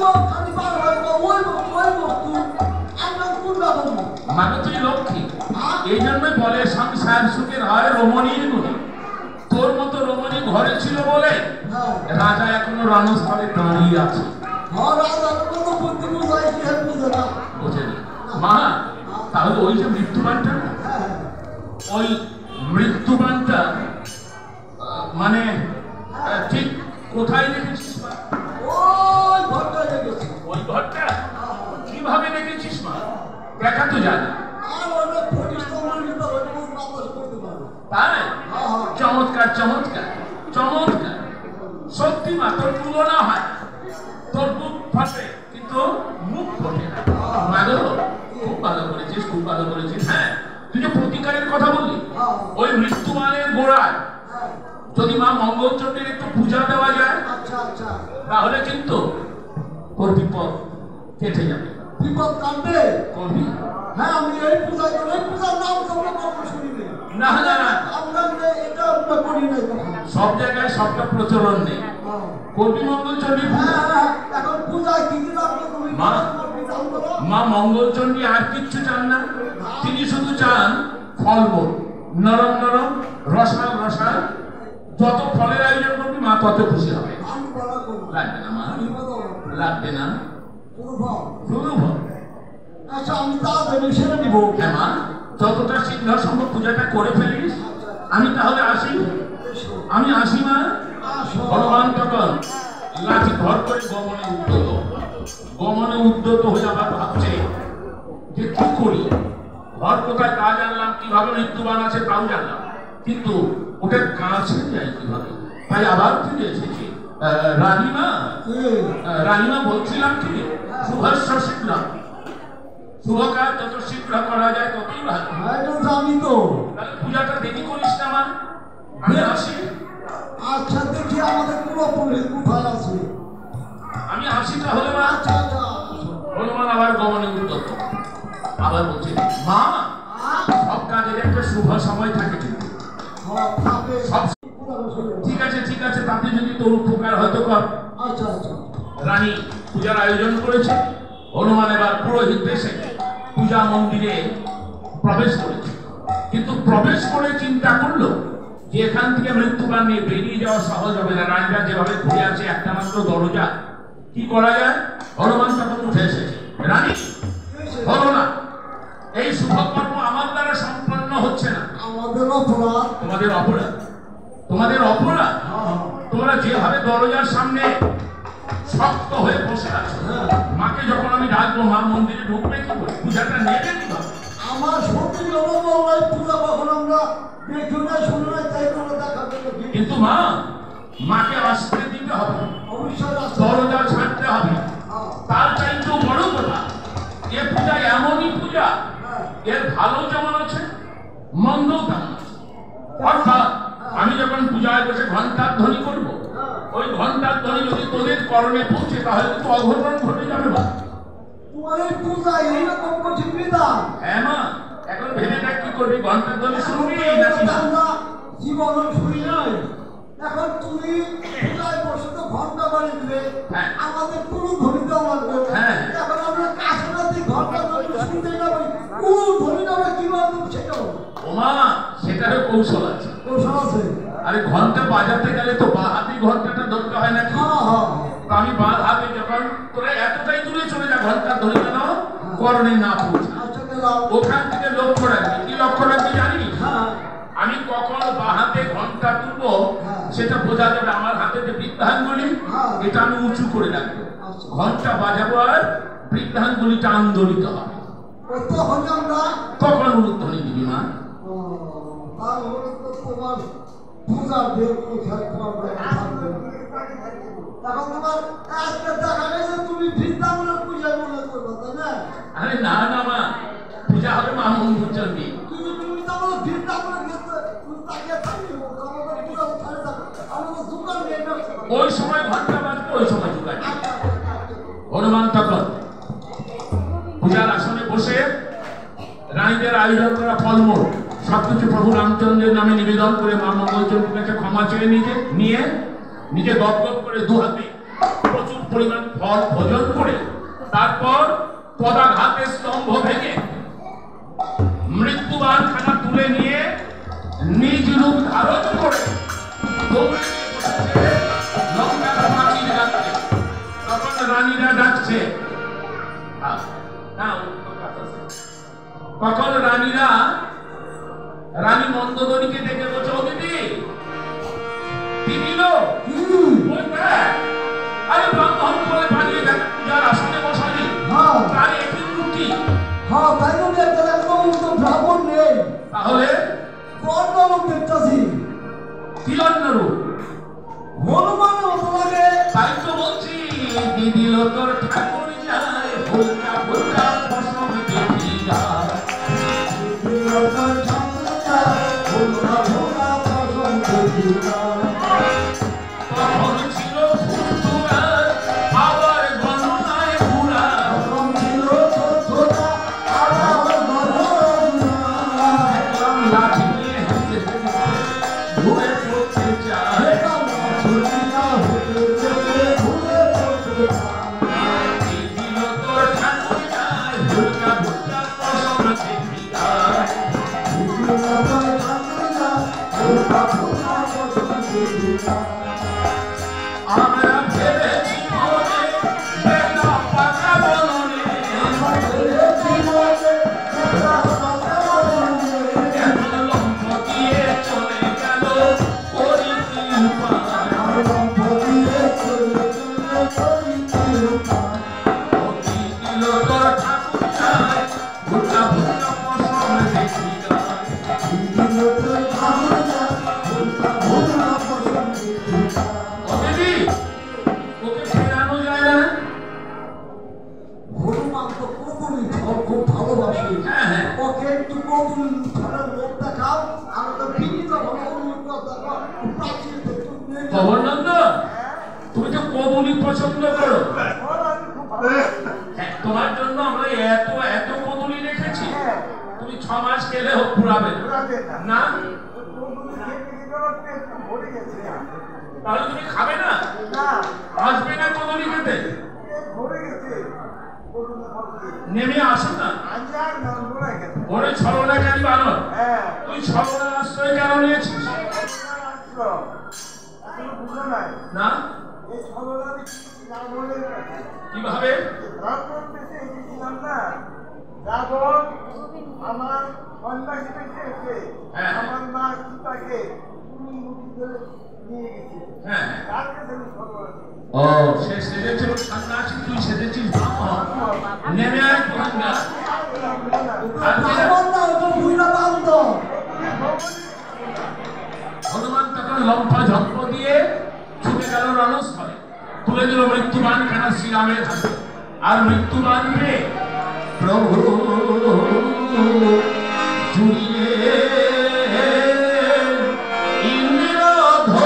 Speaker 2: বার হয় ওই বস্তু আমরা কোনটা বলবো?
Speaker 1: মানে তুই লক্ষ্মী, এই জন্যই বলে সংসার সুখের হয় রমণীর গুণে। তোর মতো রমণী ঘরে ছিল বলে রাজা এখনো রণস্থলে দাঁড়িয়ে আছে। মা তাহলে ওই যে মৃত্যুবানটা, ওই মৃত্যুবানটা মানে ঠিক কোথায় রেখেছিস মা? ওই ঘরটা কিভাবে রেখেছিস মা? দেখা তো জানি। তাই? চমৎকার চমৎকার চমৎকার, সত্যি মা তোর তুলনা হয়। তোর মুখ ফাটে কিন্তু মুখ ফোটে না। ভালো, খুব ভালো করেছিস, খুব ভালো করেছিস। হ্যাঁ, তুই যে প্রতিকারের কথা বললি, ওই মৃত্যুমানের গোড়ায় যদি মা মঙ্গলচণ্ডীর একটু পূজা দেওয়া যায় তাহলে কিন্তু তোর বিপদ কেটে যাবে।
Speaker 2: বিপদ কাটবে?
Speaker 1: করবি?
Speaker 2: হ্যাঁ, আমি এই পূজা করি। এই পূজার নাম তোমরা কখনো শুনিনি?
Speaker 1: না না না,
Speaker 2: আমরা এটা আমরা করি না।
Speaker 1: সব জায়গায় সবটা প্রচলন নেই। করবি মঙ্গলচণ্ডী পূজা?
Speaker 2: এখন পূজায় কি কি লাগবে তুমি?
Speaker 1: মা মঙ্গলচণ্ডী আর কিচ্ছু চান না, তিনি শুধু চান ফলমূল, নরম নরম, রসাল রসাল। যত ফলের আয়োজন করবি মা তত খুশি হবে। লাগবে না মা, লাগবে না, শুধু ফল।
Speaker 2: আচ্ছা, আমি তাড়াতাড়ি সেরে দিব।
Speaker 1: হ্যাঁ মা, যতটা শীঘ্র সম্ভব পূজাটা করে ফেলিস। আমি তাহলে আসি, আমি আসি মা। হনুমান তখন লাঠি ধর করে গমনে উদ্যত হয়ে আবার ভাবছে যে কি করি, ঘর কোথায় তা জানলাম, কিভাবে মৃত্যুবান আছে তাও জানলাম, কিন্তু ওটার কাছে যাই কিভাবে। তাই আবার ফিরে এসেছি। রানীমা বলছিলাম কি, শুভস্য শীঘ্র, শুভ কাজ যত শীঘ্র করা যায় ততই ভালো।
Speaker 2: জানি তো,
Speaker 1: তাহলে পূজাটা দেরি করিস না মা, আমি আসি।
Speaker 2: আচ্ছা, দেখি আমাদের পুরোপুরি কোথায় আছে।
Speaker 1: আমি আসি তাহলে মা। হনুমান আবার গমনে উদ্যত, আবার বলছে মা সব কাজের একটা শুভ সময় থাকে কিন্তু। ঠিক আছে ঠিক আছে, তাতে যদি তোর উপকার হয়তো কর।
Speaker 2: আচ্ছা আচ্ছা।
Speaker 1: রানী পূজার আয়োজন করেছে। হনুমান এবার পুরোহিত বেশে পূজা মন্দিরে প্রবেশ করেছে, কিন্তু প্রবেশ করে চিন্তা করলো যে এখান থেকে মৃত্যুবান নিয়ে বেরিয়ে যাওয়া সহজ হবে না। রাজরা যেভাবে ঘুরে আছে একটা মাত্র দরজা, কি করা যায়? হনুমান তখন উঠে এসেছে। রানী হলো না, এই শুভকর্ম আমার দ্বারা সম্পন্ন হচ্ছে না।
Speaker 2: আমাদের অপরাধ।
Speaker 1: তোমাদের অপরাধ, তোমাদের অপরাধ। তোমরা যেভাবে দরজার সামনে শক্ত হয়ে বসে আছো, মাকে যখন আমি ডাকবো মা মন্দিরে ঢুকবে কি করে? পূজাটা নেবে কি?
Speaker 2: আমার সত্যি জনবল পূজা কখন আমরা দেখি না, শুনে না, তাই করে দেখা গেল।
Speaker 1: কিন্তু মা, মাকে আসতে দিতে হবে,
Speaker 2: অবশ্যই
Speaker 1: দরজা ছাড়তে হবে। তার চাইতেও বড় কথা, এ পূজা এমনই পূজা, এর ভালো যেমন আছে মন্দও তেমন আছে। অর্থাৎ আমি যখন পূজায় বসে ঘন্টার ধ্বনি করবো, ওই ঘন্টার ধ্বনি যদি তোদের করণে পৌঁছে তাহলে তো অঘটন ঘটে যাবে। না
Speaker 2: তোমার এই পূজা এইরকম কঠিন বিধান।
Speaker 1: হ্যাঁ মা, এখন ভেবে দেখ কি করবি? ঘন্টার ধ্বনি শুনবি নাকি না?
Speaker 2: জীবন শুনি নাই। এখন তুমি পূজায় বসে তো ঘন্টা বাড়ি দিলে, আমাদের কোনো ধ্বনি দেওয়া লাগবে। এখন আমরা কাছে রাতে ঘন্টা ধ্বনি শুনতে যাবো, কোন ধ্বনিটা আমরা কিভাবে দেবো সেটা বলো।
Speaker 1: ওমা, সেটারও কৌশল আছে।
Speaker 2: কৌশল আছে?
Speaker 1: আরে ঘন্টা বাজাতে গেলে তো বাঁ হাতে ঘন্টাটা ধরতে হয় নাকি? তো আমি বাঁ হাতে যখন, তোরা এতটাই দূরে চলে যা, ঘন্টার ধরে কেন করণে না পৌঁছে। ওখান থেকে লক্ষ্য রাখবি। কি লক্ষ্য রাখবি জানিস? আমি কখন বাঁ হাতে ঘন্টা তুলবো সেটা বোঝা যাবে। আমার হাতে যে বৃদ্ধাঙ্গুলি, এটা আমি উঁচু করে রাখবো। ঘন্টা বাজাবো আর বৃদ্ধাঙ্গুলিটা আন্দোলিত হবে, তখন উলুধ্বনি দিবি মা।
Speaker 2: তোমার পূজার দেব এখন তোমার আজকে দেখা গেছে তুমি বৃন্দাবনের পূজা মনে করবো, তাই না?
Speaker 1: আরে না না মা, পূজা হবে মা মন্দির চলবি।
Speaker 2: তুমি তো আমার বৃন্দাবনের গেছে, তুমি তাকে থাকি আমাদের পূজা ছাড়ে থাকো, আমাদের দোকান নেই।
Speaker 1: ওই সময় ঘন্টা বাজবে, ওই সময় দোকান। হনুমান তখন পূজার আসনে বসে রানীদের আয়োজন করা ফলমূল সবকিছু প্রভু রামচন্দ্রের নামে নিবেদন করে মা মঙ্গলচন্দ্রের কাছে ক্ষমা চেয়ে নিয়ে নিজে গদগদ করে দু হাতে প্রচুর পরিমাণ ফল ভোজন করে, তারপর পদাঘাতে স্তম্ভ ভেঙে মৃত্যুবান খানা তুলে নিয়ে নিজ রূপ ধারণ করে দৌড়ে নিয়ে বসেছে লঙ্কার মাটির রাখতে। তখন রানীরা ডাকছে, তখন রানীরা রানী মন্দোদরীকে ডেকে বলছে, ও দিদি, দিদি লো, আরে ব্রাহ্মণ বলে পালিয়ে গেছে, পূজার আসনে বসালি, তার একই রুটি।
Speaker 2: হ্যাঁ, তাই তো একদম ব্রাহ্মণ নেই,
Speaker 1: তাহলে
Speaker 2: অন্য রূপ দেখতেছি।
Speaker 1: কি অন্য রূপ?
Speaker 2: হনুমান মতো লাগে।
Speaker 1: তাই তো বলছি, দিদি লো তোর ঠাকুর যায়, ভুলকা ভুলকা ফসল দেখি যায়, দিদি লো তোর ঠাকুর যায়, ভুলকা ভুলকা ফসল দেখি যায়। তখন ছিল ফুটুরা, আবার গণনায় ঘুরা, তখন ছিল ছোটরা, আবার গণনায় লাঠি নিয়ে হেঁটে ঘুরে পড়তে চায়, আমরা ভেবেছি মনে বেলা পাকা বলনে, এখন লম্ফ দিয়ে চলে গেল করি কি উপায়, অতি দিল তোর ঠাকুর যায়, ভুলকা ভুলকা ফসল দেখি যায়, দিদি ওকে ফেরানো যায় না?
Speaker 2: হনুমান তো কবুলি খুব ভালোবাসে। ওকে একটু কবুলি ধরার লোক দেখাও, আর তো বিনীত
Speaker 1: গভর্নন্দ, তুমি তো কবুলি পছন্দ করো। তোমার জন্য আমরা এত এত কবুলি রেখেছি, তুমি 6 মাস খেলে হোক পুরাবে না। তাহলে তুমি খাবে না? আসবে না কদলি খেতে? নেমে আসো না। ওরে ছলনা কেন বানর, তুই ছলনা আশ্রয় কেন নিয়েছিস?
Speaker 2: পুত্র এখনো বুঝো নাই
Speaker 1: না
Speaker 2: এই সরলারি রাবণের
Speaker 1: কিভাবে
Speaker 2: রাবণ পেছে এসেছিলাম না রাবণ আমার সন্ন্যাসী পেছে এসে আমার মা সীতাকে তুমি মুক্তি করে নিয়ে গেছি
Speaker 1: হ্যাঁ
Speaker 2: তার কাছে আমি সরলারি
Speaker 1: ও সে সেজেছিল সন্ন্যাসী তুই সেজেছিস ব্রাহ্মণ নেমে আয় গঙ্গা হনুমান তখন লম্ফা ঝম্প দিয়ে ছুটে গেল রণস্থলে তুলে দিল মৃত্যুবান খানা শ্রীরামের হাতে আর মৃত্যুবান পেয়ে প্রভু জুড়িয়ে ইন্দ্রধনুতে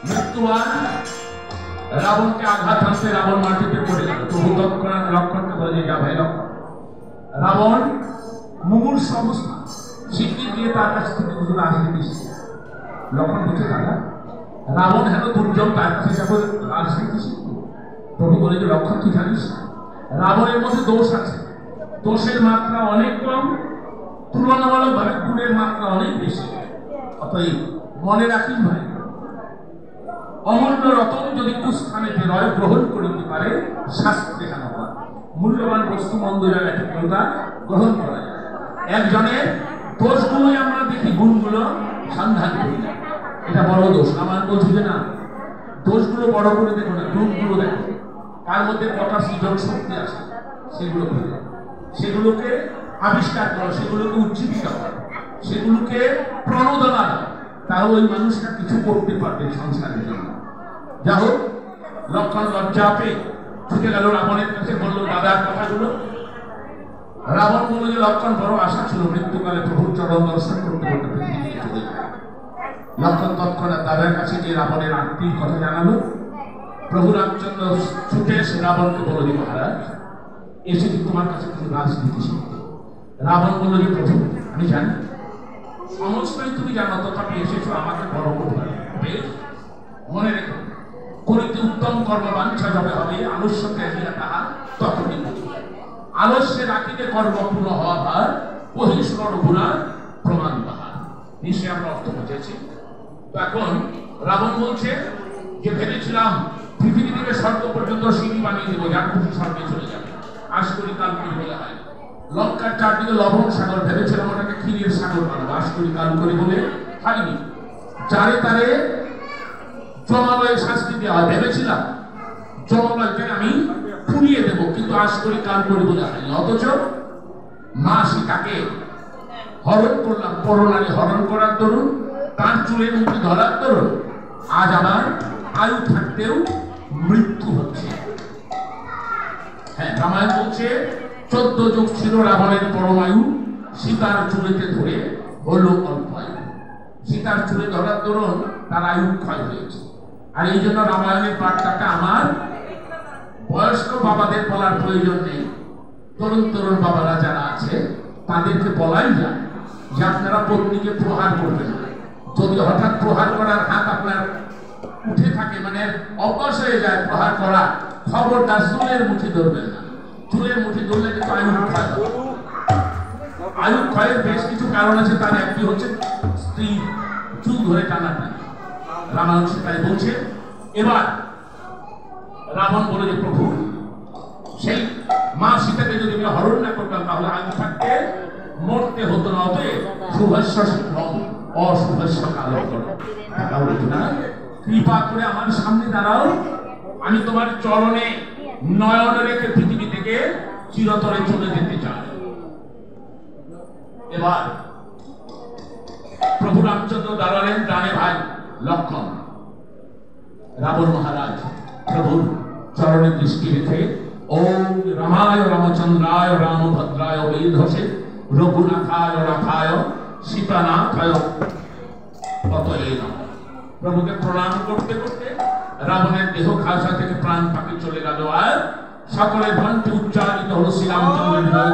Speaker 1: মৃত্যুবান রাবণকে আঘাত হানতে রাবণ মাটিতে পড়ে গেল প্রভু তৎক্ষণাৎ লক্ষ্মণকে বলে যে যা ভাই লক্ষ্মণ রাবণ মুমূর্ষ অবস্থা শিগগির গিয়ে তার কাছ থেকে কিছু রাজনীতি দিচ্ছে লক্ষ্মণ বলছে দাদা রাবণ হেন দুর্জন তার কাছে যাবো রাজনীতি শিখবো প্রভু বলে যে লক্ষ্মণ তুই জানিস রাবণের মধ্যে দোষ আছে দোষের মাত্রা অনেক কম তুলনামূলক ভাবে গুণের মাত্রা অনেক বেশি অতএব মনে রাখিস ভাই অমূল্য রতন যদি কুস্থানেতে রয় গ্রহণ করিতে পারে শাস্ত্রে হেন হয় মূল্যবান বস্তু মন্দ জায়গা থেকে গ্রহণ করা যায় একজনের দোষগুলোই আমরা দেখি গুণগুলো সন্ধান করি না এটা বড় দোষ আমার বলছি যে না দোষগুলো বড় করে দেখো না গুণগুলো দেখো তার মধ্যে কটা সৃজন শক্তি আছে সেগুলো খুঁজে সেগুলোকে আবিষ্কার করো সেগুলোকে উজ্জীবিত করো সেগুলোকে প্রণোদনা দাও তাহলে ওই মানুষটা কিছু করতে পারবে সংসারের জন্য যা হোক লক্ষ্মণ লজ্জা পেয়ে ছুটে গেল রাবণের কাছে বললো দাদার কথাগুলো রাবণ বলল যে লক্ষ্মণ বড় আশা ছিল মৃত্যুকালে প্রভুর চরণ দর্শন করতে করতে পৃথিবী চলে যায় লক্ষ্মণ তৎক্ষণাৎ দাদার কাছে যে রাবণের আত্মীয় কথা জানালো প্রভু রামচন্দ্র ছুটে এসে রাবণকে বলল যে মহারাজ এসেছি তোমার কাছে কিছু রাজনীতি শিখতে রাবণ বলল যে প্রভু আমি জানি সমস্তই তুমি জানো তথাপি এসেছো আমাকে বড় করবে বেশ মনে রেখো করিতে উত্তম কর্ম বাঞ্ছা যাবে হবে আলস্য ত্যাগিয়া তাহা তখনই আলস্যে রাখিতে কর্ম পূর্ণ হওয়া ভার বহিষ্কর গুণার প্রমাণ তাহার নিশ্চয়ই আমরা অর্থ বুঝেছি তো এখন রাবণ বলছে যে ভেবেছিলাম পৃথিবী থেকে স্বর্গ পর্যন্ত সিঁড়ি বানিয়ে দেবো যার খুশি স্বর্গে চলে যাবে আশ করি কাল করে বলে হয় লঙ্কার চারদিকে লবণ সাগর ভেবেছিলাম ওটাকে ক্ষীরের সাগর বানাবো আশ করি কাল করে বলে হয়নি চারে তারে জমালয়ে শাস্তি দেওয়া হয় ভেবেছিলাম জমালয়কে আমি পুড়িয়ে দেবো কিন্তু আশ করি কাল করে বলে হয়নি অথচ মা সীতাকে হরণ করলাম পরনারী হরণ করার দরুন তার চুলের মুখে ধরার দরুন আজ আমার আয়ু থাকতেও মৃত্যু হচ্ছে হ্যাঁ, রামায়ণ বলছে 14 যুগ ছিল রাবণের পরমায়ু, সীতার চুলেতে ধরে হলো অল্প আয়ু। সীতার চুলে ধরার দরুন তার আয়ু ক্ষয় হয়েছে। আর এই জন্য রামায়ণের পাঠটাকে আমার বয়স্ক বাবাদের বলার প্রয়োজন নেই, তরুণ তরুণ বাবারা যারা আছে তাদেরকে বলাই যায় যে আপনারা পত্নীকে প্রহার করবেন না। যদি হঠাৎ প্রহার করার হাত আপনার উঠে থাকে, মানে অভ্যাস হয়ে যায় প্রহার করা, খবরদার চুলের মুঠি ধরবেন না। চুলের মুঠি ধরলে কিন্তু আয়ু ক্ষয়। আয়ু ক্ষয়ের বেশ কিছু কারণ আছে, তার একটি হচ্ছে স্ত্রী চুল ধরে টানাটানি। রামায়ণ সেটাই বলছে। এবার রাবণ বলে যে প্রভু, সেই মা সীতাকে যদি আমি হরণ না করতাম তাহলে আগে থাকতে মরতে হতো না। হবে শুভস্য শীঘ্রম অশুভস্য কালো করো। কৃপা করে আমার সামনে দাঁড়াও, আমি তোমার চরণে নয়ন রেখে পৃথিবী থেকে চিরতরে চলে যেতে চাই। এবার প্রভু রামচন্দ্র দাঁড়ালেন ডানে ভাই লক্ষণ। রাবণ মহারাজ প্রভুর চরণে দৃষ্টি রেখে ওম রামায় রামচন্দ্রায় রামভদ্রায় বেধসে রঘুনাথায় রাথায় সীতানাথায় অতএব নমঃ। প্রভুকে প্রণাম করতে করতে রাবণের দেহ খাসা থেকে প্রাণ পাখি চলে গেল। আর সকলের কণ্ঠে উচ্চারিত হলো শ্রীরামচন্দ্রের জয়।